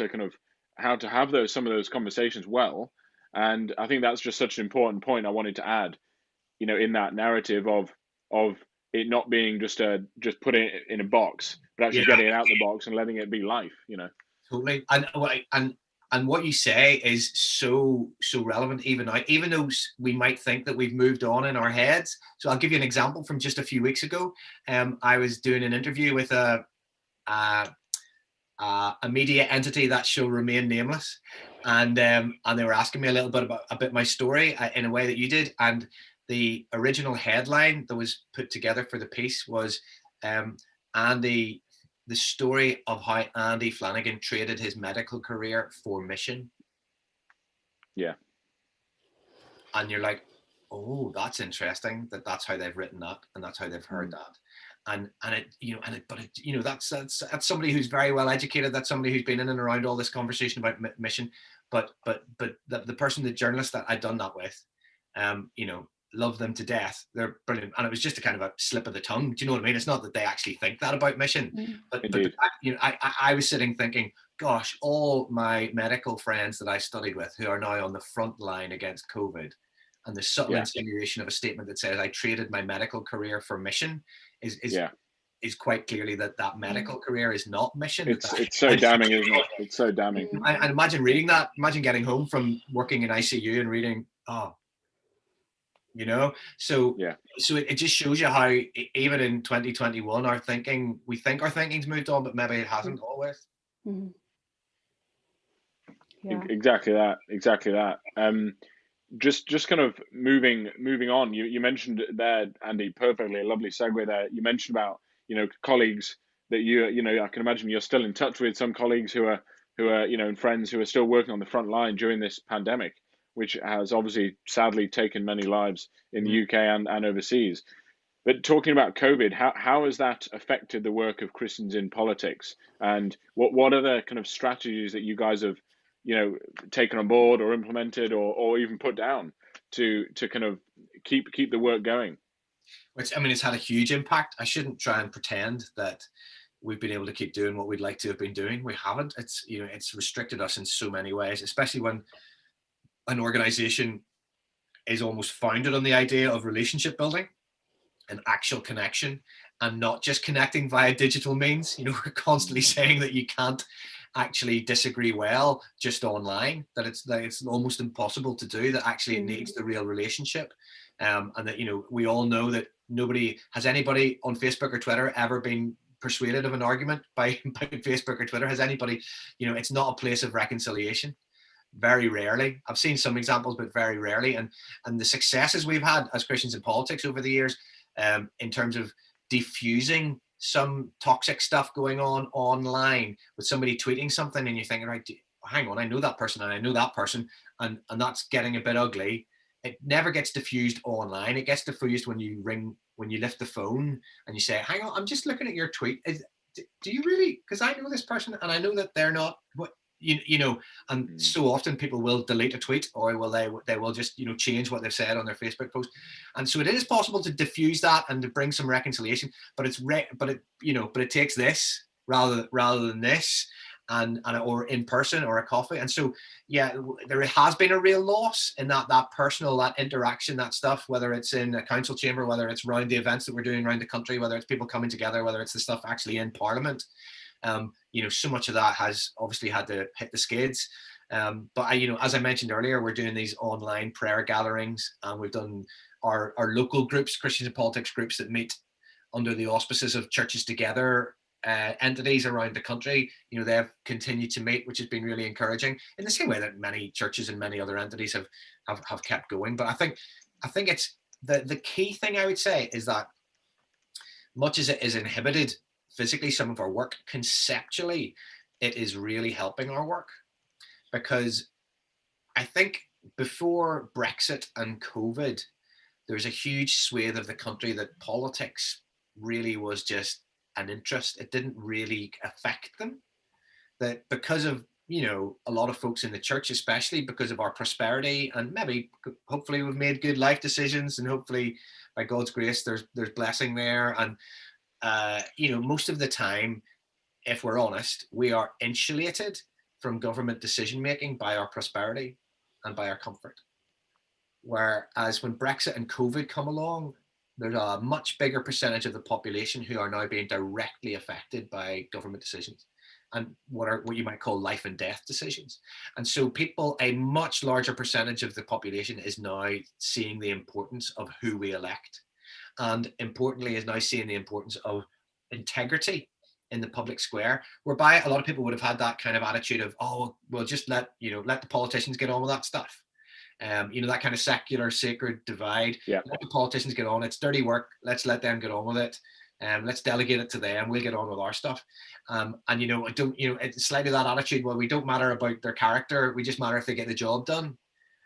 some of those conversations well. And I think that's just such an important point I wanted to add, you know, in that narrative of it not being just putting it in a box, but actually getting it out the box and letting it be life, you know.
Totally. And what you say is so relevant even now, even though we might think that we've moved on in our heads. So I'll give you an example from just a few weeks ago. I was doing an interview with a media entity that shall remain nameless, and they were asking me a little bit about my story in a way that you did. And the original headline that was put together for the piece was the story of how Andy Flannagan traded his medical career for mission. Yeah. And you're like, oh, that's interesting that's how they've written that, and that's how they've heard that. And that's somebody who's very well educated. That's somebody who's been in and around all this conversation about mission. But the person, the journalist that I'd done that with, love them to death. They're brilliant. And it was just a kind of a slip of the tongue. Do you know what I mean? It's not that they actually think that about mission, but I was sitting thinking, gosh, all my medical friends that I studied with who are now on the front line against COVID, and the subtle insinuation of a statement that says I traded my medical career for mission is quite clearly that medical career is not mission.
It's so damning, isn't it? It's so damning.
And imagine reading that. Imagine getting home from working in ICU and reading, you know. So
Yeah.
so it just shows you how even in 2021 we think our thinking's moved on, but maybe it hasn't always.
Mm. Yeah.
Exactly that. Just kind of moving on. You mentioned there, Andy, perfectly, a lovely segue there. You mentioned about, colleagues that I can imagine you're still in touch with, some colleagues who are and friends who are still working on the front line during this pandemic, which has obviously sadly taken many lives in the UK and overseas. But talking about COVID, how has that affected the work of Christians in politics? And what are the kind of strategies that you guys have, taken on board or implemented or even put down to kind of keep the work going?
Which, I mean, it's had a huge impact. I shouldn't try and pretend that we've been able to keep doing what we'd like to have been doing. We haven't. It's restricted us in so many ways, especially when an organization is almost founded on the idea of relationship building and actual connection, and not just connecting via digital means. We're constantly saying that you can't actually disagree well just online, that it's almost impossible to do, that actually it needs the real relationship. And that, we all know that anybody on Facebook or Twitter ever been persuaded of an argument by Facebook or Twitter? Has anybody, it's not a place of reconciliation. Very rarely. I've seen some examples, but very rarely. And the successes we've had as Christians in politics over the years, in terms of diffusing some toxic stuff going on online with somebody tweeting something, and you're thinking, right, hang on, I know that person and I know that person, and that's getting a bit ugly. It never gets diffused online. It gets diffused when you lift the phone and you say, hang on, I'm just looking at your tweet. Do you really? Because I know this person and I know that they're not what and so often people will delete a tweet, or they will just change what they've said on their Facebook post. And so it is possible to diffuse that and to bring some reconciliation, but it takes this rather than this, and or in person or a coffee. And so there has been a real loss in that personal, that interaction, that stuff, whether it's in a council chamber, whether it's around the events that we're doing around the country, whether it's people coming together, whether it's the stuff actually in Parliament. So much of that has obviously had to hit the skids. But as I mentioned earlier, we're doing these online prayer gatherings, and we've done our local groups, Christians in Politics groups, that meet under the auspices of Churches Together entities around the country. They've continued to meet, which has been really encouraging, in the same way that many churches and many other entities have kept going. But I think it's the key thing I would say is that much as it is inhibited physically some of our work, conceptually it is really helping our work, because I think before Brexit and COVID, there's a huge swathe of the country that politics really was just an interest. It didn't really affect them. That because of a lot of folks in the church, especially because of our prosperity, and maybe hopefully we've made good life decisions, and hopefully by God's grace there's blessing there, and most of the time, if we're honest, we are insulated from government decision making by our prosperity and by our comfort. Whereas when Brexit and COVID come along, there's a much bigger percentage of the population who are now being directly affected by government decisions, and what you might call life and death decisions. And so a much larger percentage of the population is now seeing the importance of who we elect, and importantly is now seeing the importance of integrity in the public square, whereby a lot of people would have had that kind of attitude of, oh, well, just let the politicians get on with that stuff. That kind of secular sacred divide.
Yeah.
Let the politicians get on. It's dirty work. Let's let them get on with it. Let's delegate it to them. We'll get on with our stuff. It's slightly that attitude. Well, we don't matter about their character. We just matter if they get the job done.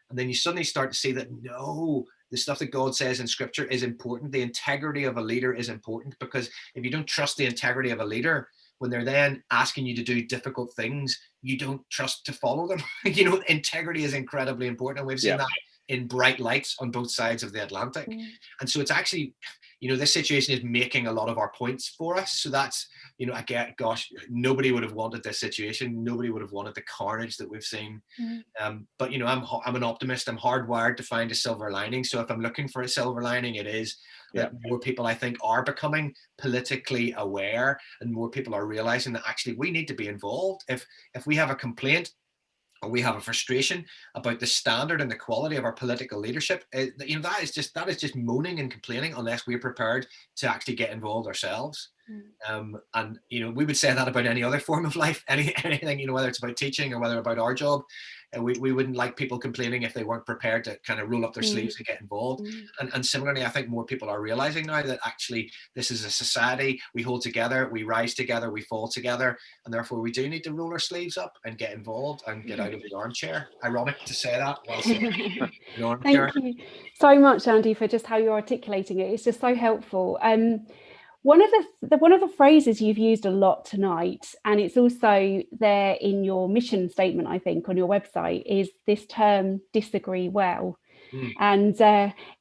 And then you suddenly start to see that no, the stuff that God says in Scripture is important. The integrity of a leader is important, because if you don't trust the integrity of a leader, when they're then asking you to do difficult things, you don't trust to follow them. Integrity is incredibly important. And we've seen that in bright lights on both sides of the Atlantic. And so it's actually, this situation is making a lot of our points for us. So that's, nobody would have wanted this situation. Nobody would have wanted the carnage that we've seen. But, I'm an optimist. I'm hardwired to find a silver lining. So if I'm looking for a silver lining, it is that more people, I think, are becoming politically aware, and more people are realizing that actually we need to be involved. If we have a complaint or we have a frustration about the standard and the quality of our political leadership, that is just moaning and complaining unless we're prepared to actually get involved ourselves. And we would say that about any other form of life, anything, whether it's about teaching or whether about our job. We wouldn't like people complaining if they weren't prepared to kind of roll up their sleeves and get involved. And similarly, I think more people are realizing now that actually this is a society. We hold together, we rise together, we fall together, and therefore we do need to roll our sleeves up and get involved and get out of the armchair. Ironic to say that while sitting in an armchair.
Thank you so much, Andy, for just how you're articulating it. It's just so helpful. One of the phrases you've used a lot tonight, and it's also there in your mission statement, I think, on your website, is this term "disagree well." And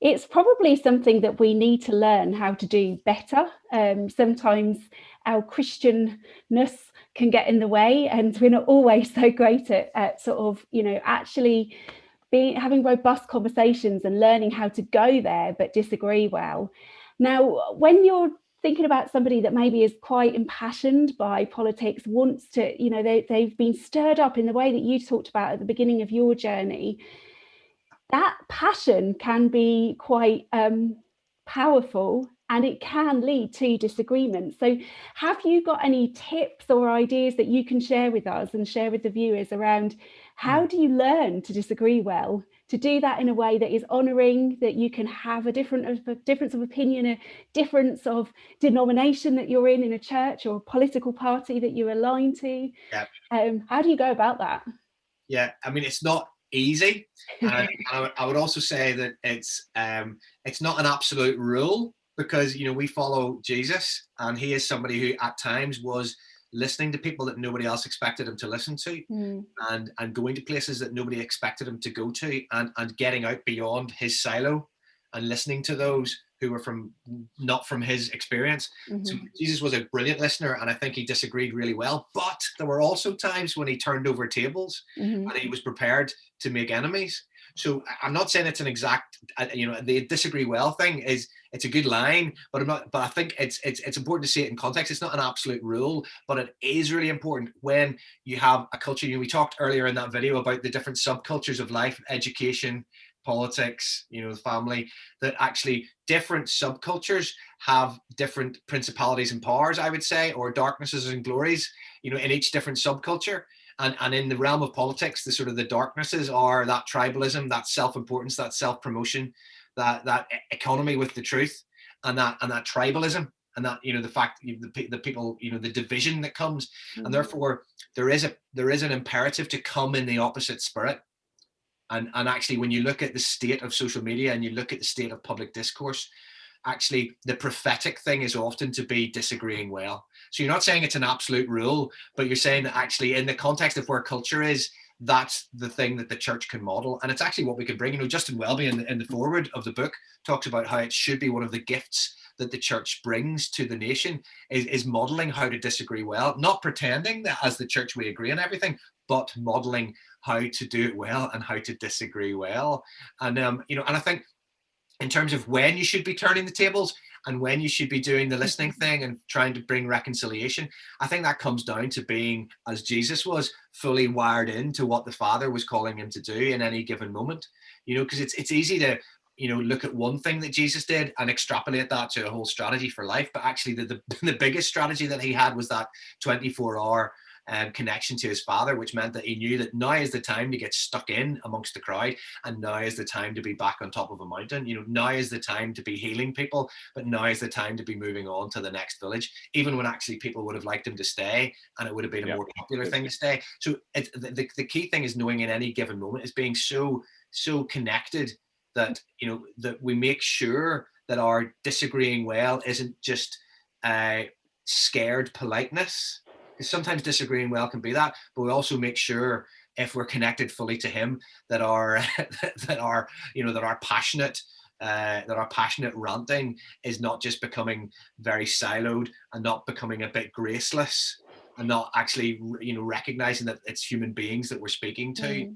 it's probably something that we need to learn how to do better. Sometimes our Christianness can get in the way, and we're not always so great at sort of, actually having robust conversations and learning how to go there, but disagree well. Now, when you're thinking about somebody that maybe is quite impassioned by politics, wants to, they've been stirred up in the way that you talked about at the beginning of your journey, that passion can be quite powerful, and it can lead to disagreement. So have you got any tips or ideas that you can share with us and share with the viewers around how do you learn to disagree well, to do that in a way that is honouring, that you can have a difference of opinion, a difference of denomination that you're in a church or a political party that you're aligned to? How do you go about that?
Yeah, I mean, it's not easy. And I would also say that it's not an absolute rule, because we follow Jesus, and he is somebody who at times was listening to people that nobody else expected him to listen to, and going to places that nobody expected him to go to, and getting out beyond his silo and listening to those who were not from his experience. So Jesus was a brilliant listener, and I think he disagreed really well. But there were also times when he turned over tables and he was prepared to make enemies. So I'm not saying it's an exact, the disagree well thing it's a good line, but I think it's important to see it in context. It's not an absolute rule, but it is really important when you have a culture. We talked earlier in that video about the different subcultures of life, education, politics, family, that actually different subcultures have different principalities and powers, I would say, or darknesses and glories, in each different subculture. And in the realm of politics, the sort of the darknesses are that tribalism, that self-importance, that self-promotion, that economy with the truth, and that tribalism, and that the fact the people, the division that comes, and therefore there is an imperative to come in the opposite spirit. And actually, when you look at the state of social media and you look at the state of public discourse, actually the prophetic thing is often to be disagreeing well. So you're not saying it's an absolute rule, but you're saying that actually in the context of where culture is, that's the thing that the church can model. And it's actually what we can bring. Justin Welby in the foreword of the book talks about how it should be one of the gifts that the church brings to the nation is modeling how to disagree well, not pretending that as the church we agree on everything, but modeling how to do it well and how to disagree well. And and I think in terms of when you should be turning the tables and when you should be doing the listening thing and trying to bring reconciliation, I think that comes down to being, as Jesus was, fully wired into what the Father was calling him to do in any given moment. Because it's easy to look at one thing that Jesus did and extrapolate that to a whole strategy for life. But actually the biggest strategy that he had was that 24-hour connection to his Father, which meant that he knew that now is the time to get stuck in amongst the crowd, and now is the time to be back on top of a mountain. Now is the time to be healing people, but now is the time to be moving on to the next village, even when actually people would have liked him to stay and it would have been a more popular thing to stay. So the key thing is knowing in any given moment is being so connected that that we make sure that our disagreeing well isn't just scared politeness. Because sometimes disagreeing well can be that, but we also make sure, if we're connected fully to him, that our passionate ranting is not just becoming very siloed and not becoming a bit graceless, and not actually recognizing that it's human beings that we're speaking to.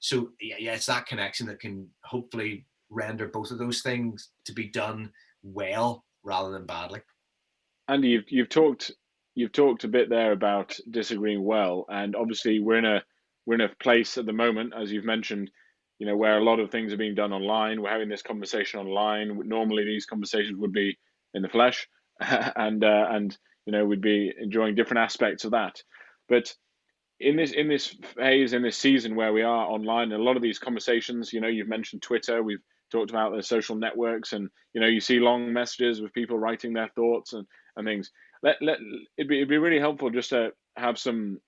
So it's that connection that can hopefully render both of those things to be done well rather than badly.
Andy, you've talked a bit there about disagreeing well, and obviously we're we're in a place at the moment, as you've mentioned, where a lot of things are being done online. We're having this conversation online. Normally these conversations would be in the flesh, and we'd be enjoying different aspects of that. But in this phase, in this season where we are online, a lot of these conversations, you've mentioned Twitter, we've talked about the social networks, and you see long messages with people writing their thoughts and things. It'd be really helpful just to have some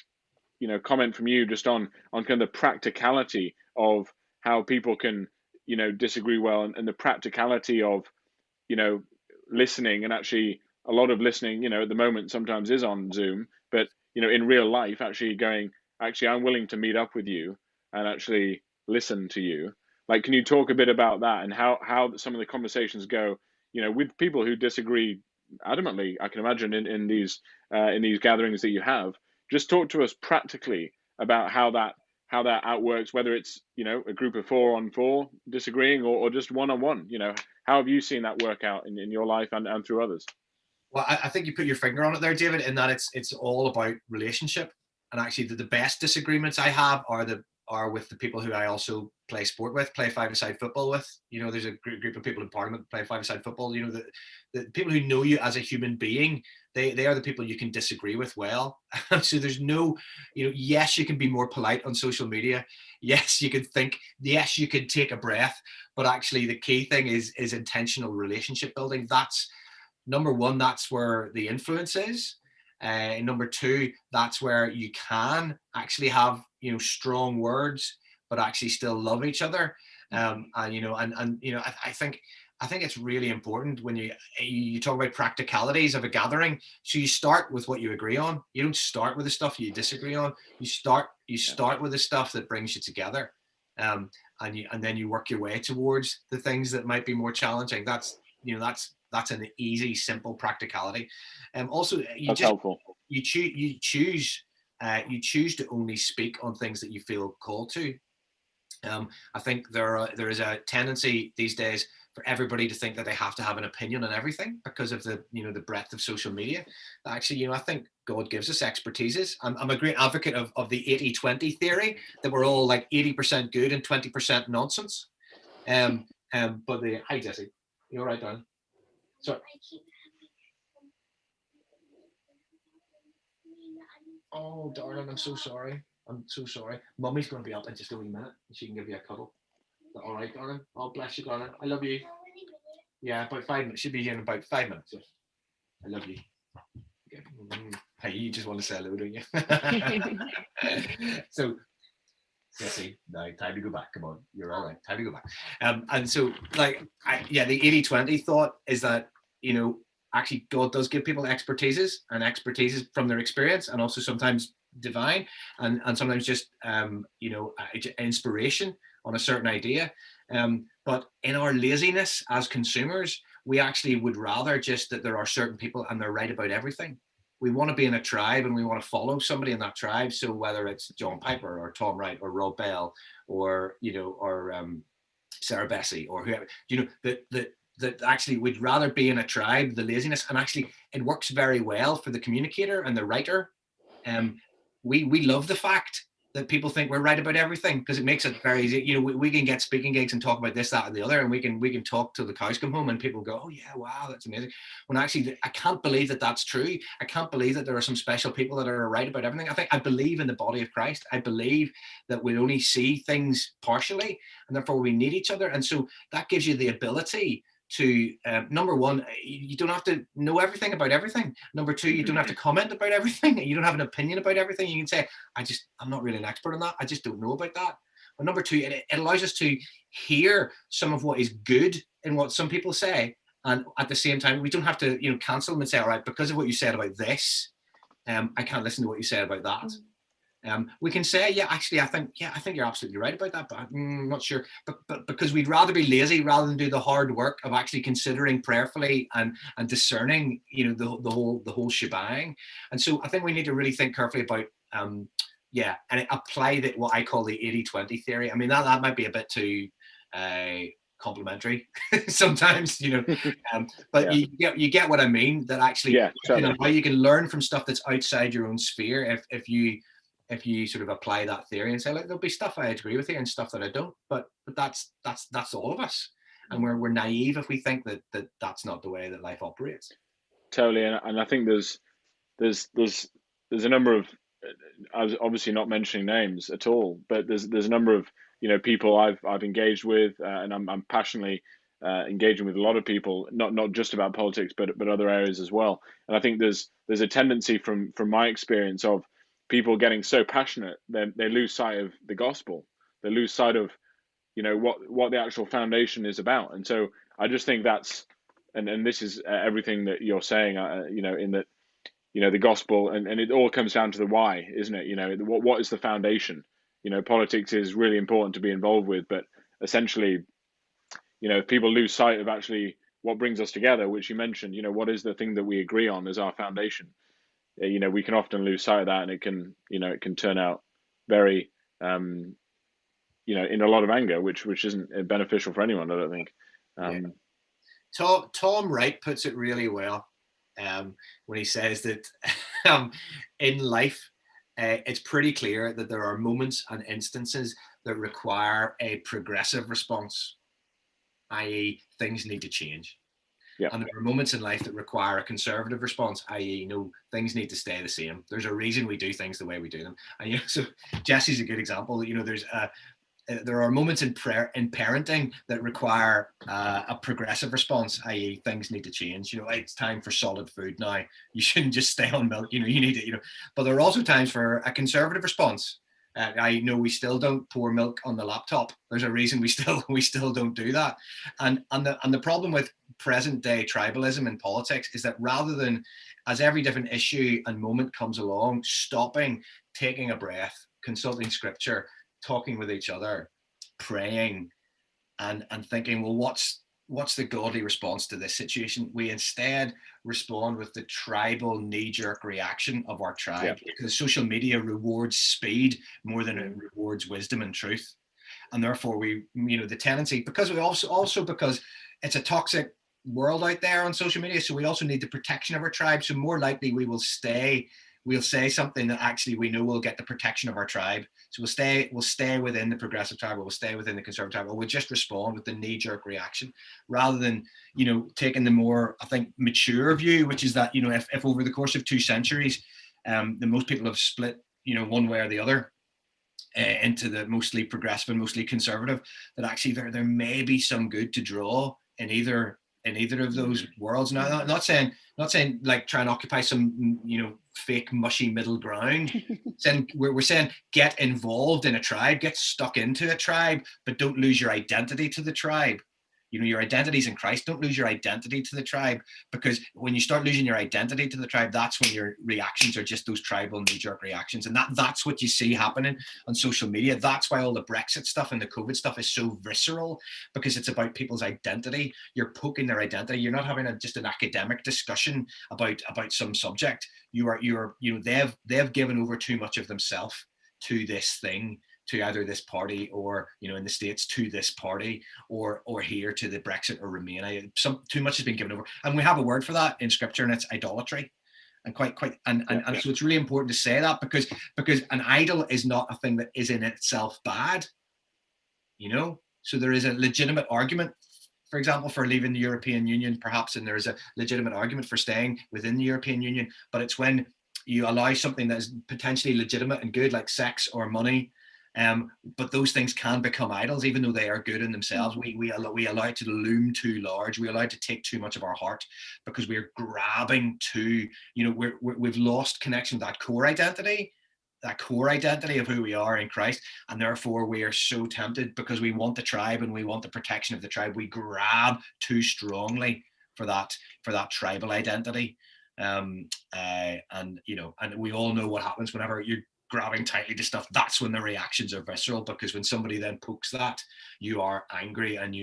comment from you just on kind of the practicality of how people can disagree well, and the practicality of listening. And actually a lot of listening at the moment sometimes is on Zoom, but in real life actually I'm willing to meet up with you and actually listen to you. Like, can you talk a bit about that and how some of the conversations go with people who disagree adamantly? I can imagine in these gatherings that you have. Just talk to us practically about how that outworks, whether it's a group of 4-on-4 disagreeing or just one-on-one. How have you seen that work out in your life and through others?
Well, I think you put your finger on it there, David, in that it's all about relationship. And actually the best disagreements I have are with the people who I also play sport with, play five-a-side football with. There's a group of people in Parliament that play five-a-side football. The people who know you as a human being, they are the people you can disagree with well. So there's no, yes, you can be more polite on social media. Yes, you can think. Yes, you can take a breath. But actually the key thing is intentional relationship building. That's number one. That's where the influence is. And number two, that's where you can actually have strong words, but actually still love each other. I think it's really important when you talk about practicalities of a gathering. So you start with what you agree on. You don't start with the stuff you disagree on. You start with the stuff that brings you together, and then you work your way towards the things that might be more challenging. That's an easy, simple practicality. Also,
helpful.
You choose to only speak on things that you feel called to. I think there is a tendency these days for everybody to think that they have to have an opinion on everything because of the breadth of social media. Actually, I think God gives us expertises. I'm a great advocate of the 80-20 theory, that we're all like 80% good and 20% nonsense. Hi Jesse, you all right, darling? Sorry. Oh, darling, I'm so sorry. Mummy's going to be up in just a wee minute and she can give you a cuddle. All right, darling? Oh, bless you, darling. I love you. Yeah, about 5 minutes. She'll be here in about 5 minutes. Yes. I love you. Hey, you just want to say hello, don't you? So, Jesse, now time to go back. Come on, you're all right. Time to go back. And so, the 80-20 thought is that, actually God does give people expertises from their experience, and also sometimes divine, and sometimes just inspiration on a certain idea. But in our laziness as consumers, we actually would rather just that there are certain people and they're right about everything. We want to be in a tribe and we want to follow somebody in that tribe. So whether it's John Piper or Tom Wright or Rob Bell or Sarah Bessie or whoever, that actually we'd rather be in a tribe, the laziness, and actually it works very well for the communicator and the writer. We love the fact that people think we're right about everything, because it makes it very easy. We can get speaking gigs and talk about this, that, and the other, and we can talk till the cows come home, and people go, "Oh yeah, wow, that's amazing." When actually, I can't believe that that's true. I can't believe that there are some special people that are right about everything. I believe in the body of Christ. I believe that we only see things partially, and therefore we need each other. And so that gives you the ability to, number one, you don't have to know everything about everything. Number two, you don't have to comment about everything. You don't have an opinion about everything. You can say, I'm not really an expert on that. I just don't know about that. But number two, it allows us to hear some of what is good in what some people say. And at the same time, we don't have to, cancel them and say, all right, because of what you said about this, I can't listen to what you said about that. We can say, I think you're absolutely right about that, but I'm not sure. But because we'd rather be lazy rather than do the hard work of actually considering prayerfully and discerning, the whole shebang. And so I think we need to really think carefully about, and apply that what I call the 80-20 theory. I mean, that might be a bit too complimentary sometimes, but you get what I mean. That actually,
totally.
how you can learn from stuff that's outside your own sphere if if you sort of apply that theory and say, like, there'll be stuff I agree with you and stuff that I don't, but that's all of us, and we're naive if we think that that's not the way that life operates.
Totally, and I think there's a number of, I was obviously not mentioning names at all, but there's a number of people I've engaged with, and I'm passionately engaging with a lot of people, not just about politics, but other areas as well. And I think there's a tendency from my experience of people getting so passionate that they lose sight of the gospel. They lose sight of what the actual foundation is about. And so I just think that's, and this is everything that you're saying, in that the gospel, and it all comes down to the why, isn't it? What is the foundation? Politics is really important to be involved with, but essentially, if people lose sight of actually what brings us together, which you mentioned, what is the thing that we agree on as our foundation, we can often lose sight of that, and it can turn out very in a lot of anger, which isn't beneficial for anyone, I don't think.
Tom Wright puts it really well when he says that in life, it's pretty clear that there are moments and instances that require a progressive response, i.e. things need to change. Yeah. And there are moments in life that require a conservative response, i.e. things need to stay the same. There's a reason we do things the way we do them. And so Jesse's a good example. There are moments in parenting that require a progressive response, i.e. things need to change. It's time for solid food now. You shouldn't just stay on milk. You need to, but there are also times for a conservative response. I know we still don't pour milk on the laptop. There's a reason we still don't do that. And the problem with present day tribalism in politics is that rather than, as every different issue and moment comes along, stopping, taking a breath, consulting scripture, talking with each other, praying, and thinking, well, what's the godly response to this situation? We instead respond with the tribal knee-jerk reaction of our tribe, because social media rewards speed more than it rewards wisdom and truth. And therefore the tendency, because we also because it's a toxic world out there on social media, so we also need the protection of our tribe. So more likely we'll say something that actually we know will get the protection of our tribe. So we'll stay within the progressive tribe, or we'll stay within the conservative tribe, or we'll just respond with the knee-jerk reaction, rather than, taking the more, I think, mature view, which is that, if over the course of 2 centuries, the most people have split, one way or the other, into the mostly progressive and mostly conservative, that actually there may be some good to draw in either of those worlds. Now, I'm not saying like try and occupy some fake mushy middle ground. We're saying get involved in a tribe, get stuck into a tribe, but don't lose your identity to the tribe. Your identity's in Christ. Don't lose your identity to the tribe, because when you start losing your identity to the tribe, that's when your reactions are just those tribal knee-jerk reactions. And that's what you see happening on social media. That's why all the Brexit stuff and the COVID stuff is so visceral, because it's about people's identity. You're poking their identity. You're not having just an academic discussion about some subject. They've given over too much of themselves to this thing, to either this party, or in the States to this party, or here to the Brexit or Remain. Too much has been given over, and we have a word for that in Scripture, and it's idolatry. And so it's really important to say that, because an idol is not a thing that is in itself bad. So there is a legitimate argument, for example, for leaving the European Union, perhaps, and there is a legitimate argument for staying within the European Union. But it's when you allow something that is potentially legitimate and good, like sex or money. But those things can become idols, even though they are good in themselves. We allow it to loom too large. We allow it to take too much of our heart, because we're grabbing to, we've lost connection with that core identity of who we are in Christ. And therefore we are so tempted, because we want the tribe and we want the protection of the tribe. We grab too strongly for that tribal identity. And we all know what happens whenever you're grabbing tightly to stuff. That's when the reactions are visceral, because when somebody then pokes that, you are angry, and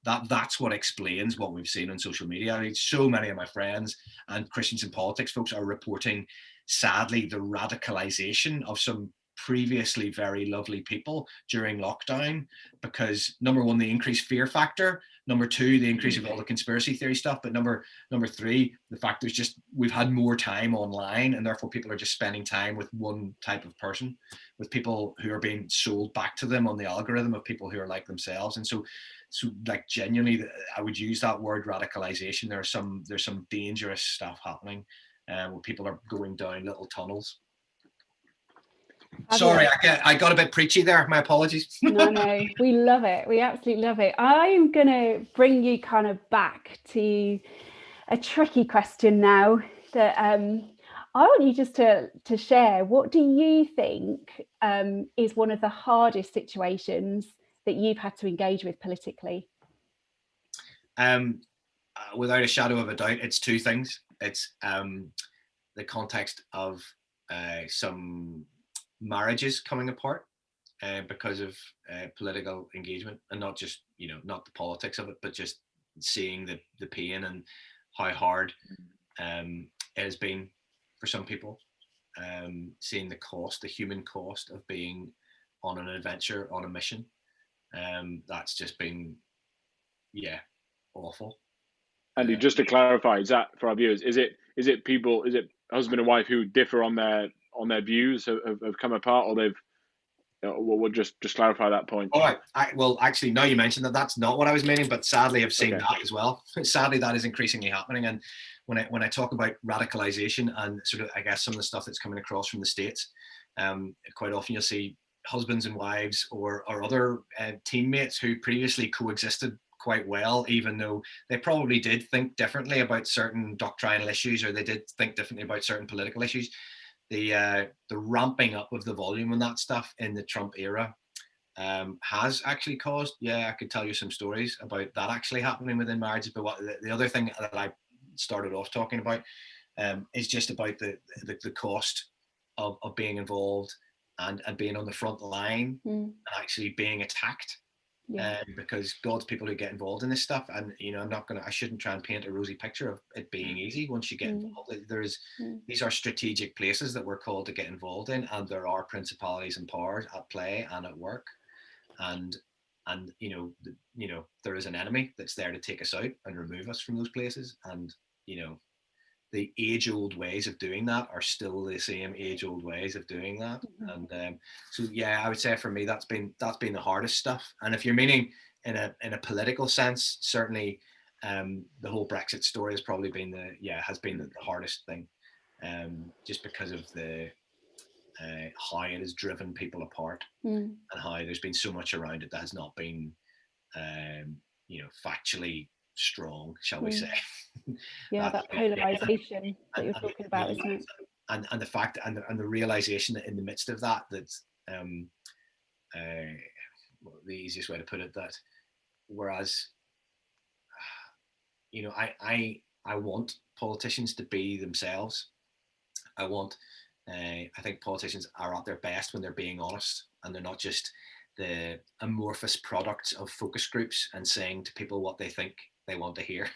that's what explains what we've seen on social media. I mean, so many of my friends and Christians in politics folks are reporting, sadly, the radicalization of some previously very lovely people during lockdown, because number one, the increased fear factor, number two, the increase of all the conspiracy theory stuff, but number three, the fact there's just, we've had more time online, and therefore people are just spending time with one type of person, with people who are being sold back to them on the algorithm of people who are like themselves. And so like genuinely, I would use that word radicalization. There's some dangerous stuff happening where people are going down little tunnels. Sorry, I got a bit preachy there. My apologies.
No, we love it. We absolutely love it. I'm going to bring you kind of back to a tricky question now that I want you just to share. What do you think is one of the hardest situations that you've had to engage with politically?
Without a shadow of a doubt, it's two things. It's the context of some marriages coming apart because of political engagement, and not just, not the politics of it, but just seeing the pain and how hard it has been for some people, seeing the human cost of being on an adventure, on a mission. That's just been, awful.
Andy, just to clarify, is that for our viewers? Is it husband and wife who differ on their views have come apart, or they've? We'll just clarify that point.
All right. Well, actually, now you mentioned that, that's not what I was meaning, but sadly, I've seen that as well. Sadly, that is increasingly happening. And when I talk about radicalization and sort of, I guess, some of the stuff that's coming across from the States, quite often you'll see husbands and wives or other teammates who previously coexisted quite well, even though they probably did think differently about certain doctrinal issues, or they did think differently about certain political issues. The ramping up of the volume on that stuff in the Trump era has actually caused, I could tell you some stories about that actually happening within marriages. But the other thing that I started off talking about is just about the cost of being involved and being on the front line and actually being attacked. Because God's people who get involved in this stuff, and I shouldn't try and paint a rosy picture of it being easy once you get involved. These are strategic places that we're called to get involved in, and there are principalities and powers at play and at work, and there is an enemy that's there to take us out and remove us from those places, and the age-old ways of doing that are still the same age-old ways of doing that. And so I would say for me that's been the hardest stuff. And if you're meaning in a political sense, certainly the whole Brexit story has probably been the hardest thing, just because of the how it has driven people apart, and how there's been so much around it that has not been factually strong, shall we say.
That polarization that you're talking about, isn't it?
And the fact and the realization that in the midst of that the easiest way to put it, that whereas I want politicians to be themselves. I think politicians are at their best when they're being honest, and they're not just the amorphous products of focus groups and saying to people what they think they want to hear.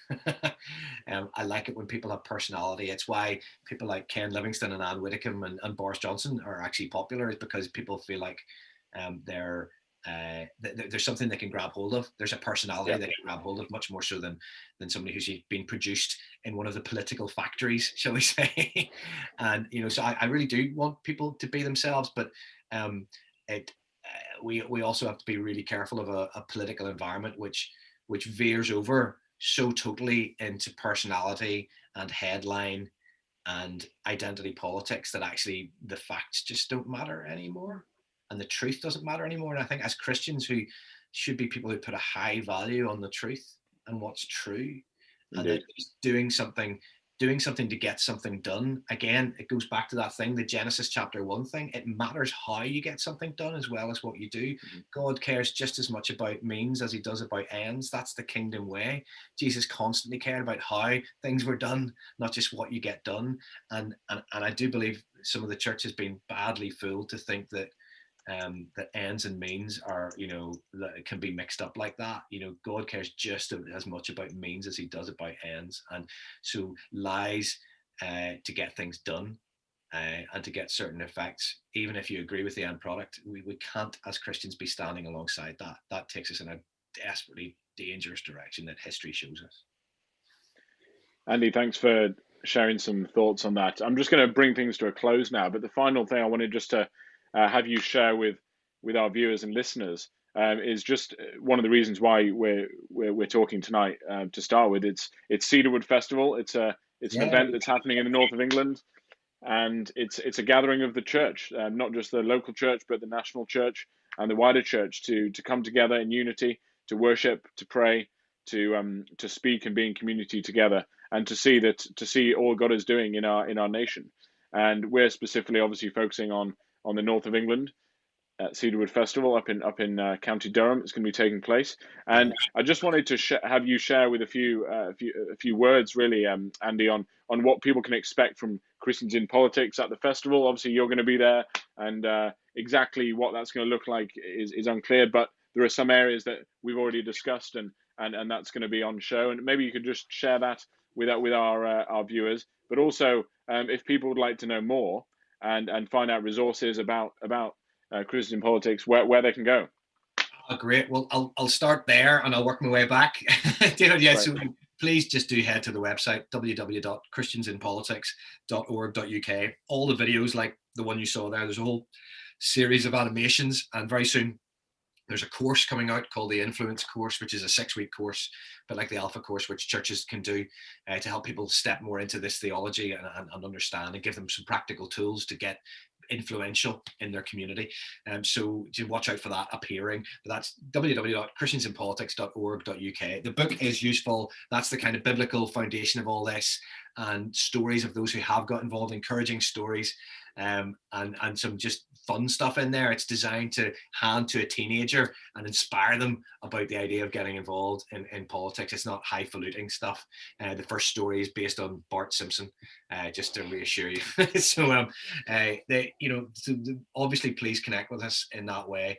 I like it when people have personality. It's why people like Ken Livingstone and Anne Widdecombe and Boris Johnson are actually popular, is because people feel like there's something they can grab hold of. There's a personality they can grab hold of, much more so than somebody who's been produced in one of the political factories, shall we say. And so I really do want people to be themselves, but we also have to be really careful of a political environment which veers over so totally into personality and headline and identity politics that actually the facts just don't matter anymore, and the truth doesn't matter anymore. And I think as Christians, who should be people who put a high value on the truth and what's true, and then doing something to get something done. Again, it goes back to that thing, the Genesis chapter 1 thing. It matters how you get something done as well as what you do. God cares just as much about means as he does about ends. That's the kingdom way. Jesus constantly cared about how things were done, not just what you get done. And I do believe some of the church has been badly fooled to think that that ends and means are, that it can be mixed up like that. God cares just as much about means as he does about ends. And so lies to get things done and to get certain effects, even if you agree with the end product. We can't, as Christians, be standing alongside that. That takes us in a desperately dangerous direction that history shows us.
Andy, thanks for sharing some thoughts on that. I'm just going to bring things to a close now, but the final thing I wanted just to have you share with our viewers and listeners is just one of the reasons why we're talking tonight. To start with, it's Cedarwood Festival. It's an event that's happening in the north of England, and it's a gathering of the church, not just the local church, but the national church and the wider church to come together in unity, to worship, to pray, to speak and be in community together, and to see all God is doing in our nation. And we're specifically, obviously, focusing on the north of England at Cedarwood Festival up in County Durham. It's going to be taking place, and I just wanted to have you share with a few words, really, Andy, on what people can expect from Christians in Politics at the festival. Obviously, you're going to be there, and exactly what that's going to look like is unclear. But there are some areas that we've already discussed, and that's going to be on show. And maybe you could just share that with our viewers. But also, if people would like to know more and find out resources about Christians in Politics, where they can go.
Oh, great. Well, I'll start there and I'll work my way back. David, yeah, so please just do head to the website, www.christiansinpolitics.org.uk. All the videos like the one you saw there, there's a whole series of animations, and very soon there's a course coming out called the Influence course, which is a 6-week course, but like the Alpha course, which churches can do to help people step more into this theology and understand, and give them some practical tools to get influential in their community. So to watch out for that appearing. But that's www.christiansinpolitics.org.uk. The book is useful. That's the kind of biblical foundation of all this, and stories of those who have got involved, encouraging stories, and some just fun stuff in there. It's designed to hand to a teenager and inspire them about the idea of getting involved in politics. It's not highfalutin stuff. The first story is based on Bart Simpson, just to reassure you. So obviously please connect with us in that way.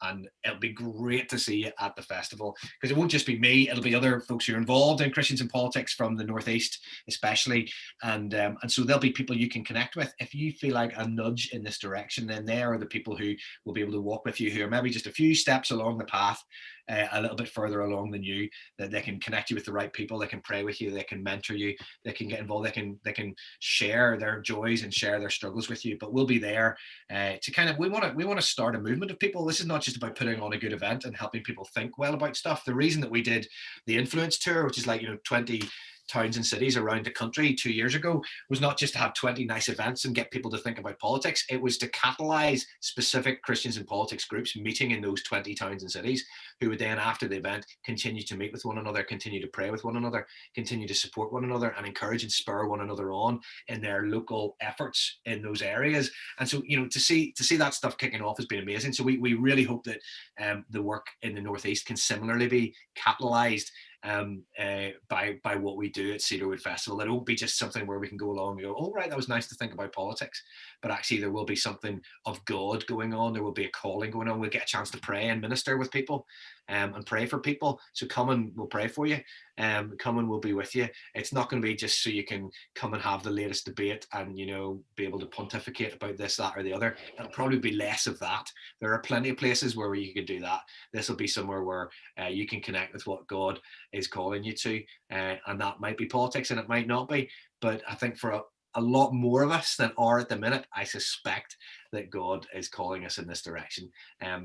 And it'll be great to see you at the festival, because it won't just be me, it'll be other folks who are involved in Christians in Politics from the Northeast especially, and so there'll be people you can connect with. If you feel like a nudge in this direction, then there are the people who will be able to walk with you, who are maybe just a few steps along the path, a little bit further along than you, that they can connect you with the right people, they can pray with you, they can mentor you, they can get involved, they can share their joys and share their struggles with you. But we'll be there to kind of, we want to start a movement of people. This is not just about putting on a good event and helping people think well about stuff. The reason that we did the Influence tour, which is like 20 towns and cities around the country 2 years ago, was not just to have 20 nice events and get people to think about politics. It was to catalyze specific Christians in Politics groups meeting in those 20 towns and cities, who would then, after the event, continue to meet with one another, continue to pray with one another, continue to support one another, and encourage and spur one another on in their local efforts in those areas. And so, to see that stuff kicking off has been amazing. So we really hope that the work in the Northeast can similarly be catalyzed by what we do at Cedarwood Festival. It won't be just something where we can go along and go, oh right, that was nice to think about politics, but actually there will be something of God going on. There will be a calling going on. We'll get a chance to pray and minister with people and pray for people. So come and we'll pray for you. Come and we'll be with you. It's not going to be just so you can come and have the latest debate and be able to pontificate about this, that, or the other. It'll probably be less of that. There are plenty of places where you can do that. This will be somewhere where you can connect with what God is calling you to, and that might be politics and it might not be. But I think for a lot more of us than are at the minute, I suspect that God is calling us in this direction,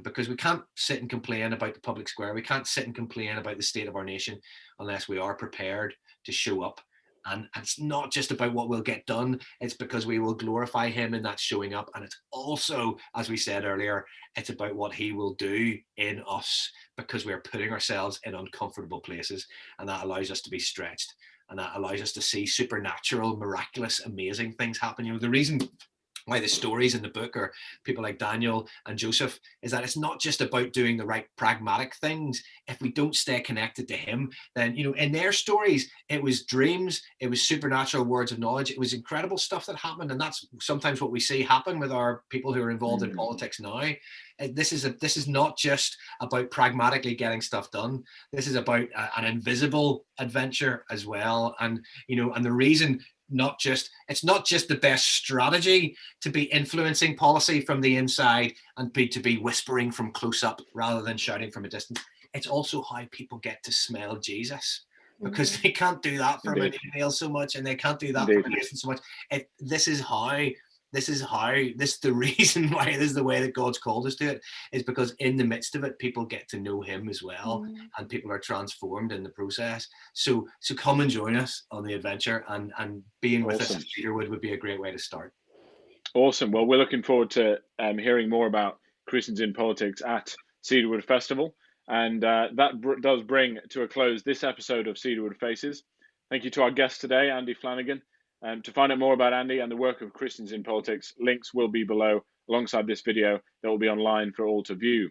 because we can't sit and complain about the public square. We can't sit and complain about the state of our nation unless we are prepared to show up. And it's not just about what we'll get done, it's because we will glorify him in that showing up. And it's also, as we said earlier, it's about what he will do in us, because we're putting ourselves in uncomfortable places, and that allows us to be stretched, and that allows us to see supernatural, miraculous, amazing things happen. The reason why the stories in the book are people like Daniel and Joseph is that it's not just about doing the right pragmatic things. If we don't stay connected to him, then, in their stories, it was dreams, it was supernatural words of knowledge, it was incredible stuff that happened. And that's sometimes what we see happen with our people who are involved in politics now. This is not just about pragmatically getting stuff done. This is about an invisible adventure as well. And, and the reason it's not just the best strategy to be influencing policy from the inside and to be whispering from close up rather than shouting from a distance. It's also how people get to smell Jesus, because they can't do that from an email so much, and they can't do that from a distance so much. This is the reason why this is the way that God's called us to it, is because in the midst of it, people get to know him as well, and people are transformed in the process. So come and join us on the adventure, and being with us at Cedarwood would be a great way to start. Awesome.
Well, we're looking forward to hearing more about Christians in Politics at Cedarwood Festival. And that does bring to a close this episode of Cedarwood Faces. Thank you to our guest today, Andy Flannagan. To find out more about Andy and the work of Christians in Politics, links will be below alongside this video that will be online for all to view.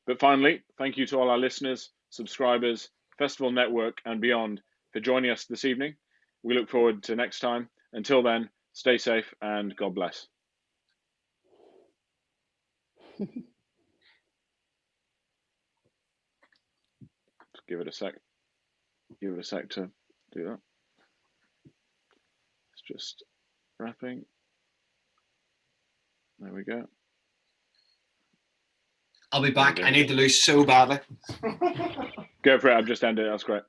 But finally, thank you to all our listeners, subscribers, Festival Network and beyond for joining us this evening. We look forward to next time. Until then, stay safe and God bless. Give it a sec. Give it a sec to do that. It's just wrapping. There we go.
I'll be back. I need to lose so badly.
Go for it. I've just ended it. That's great.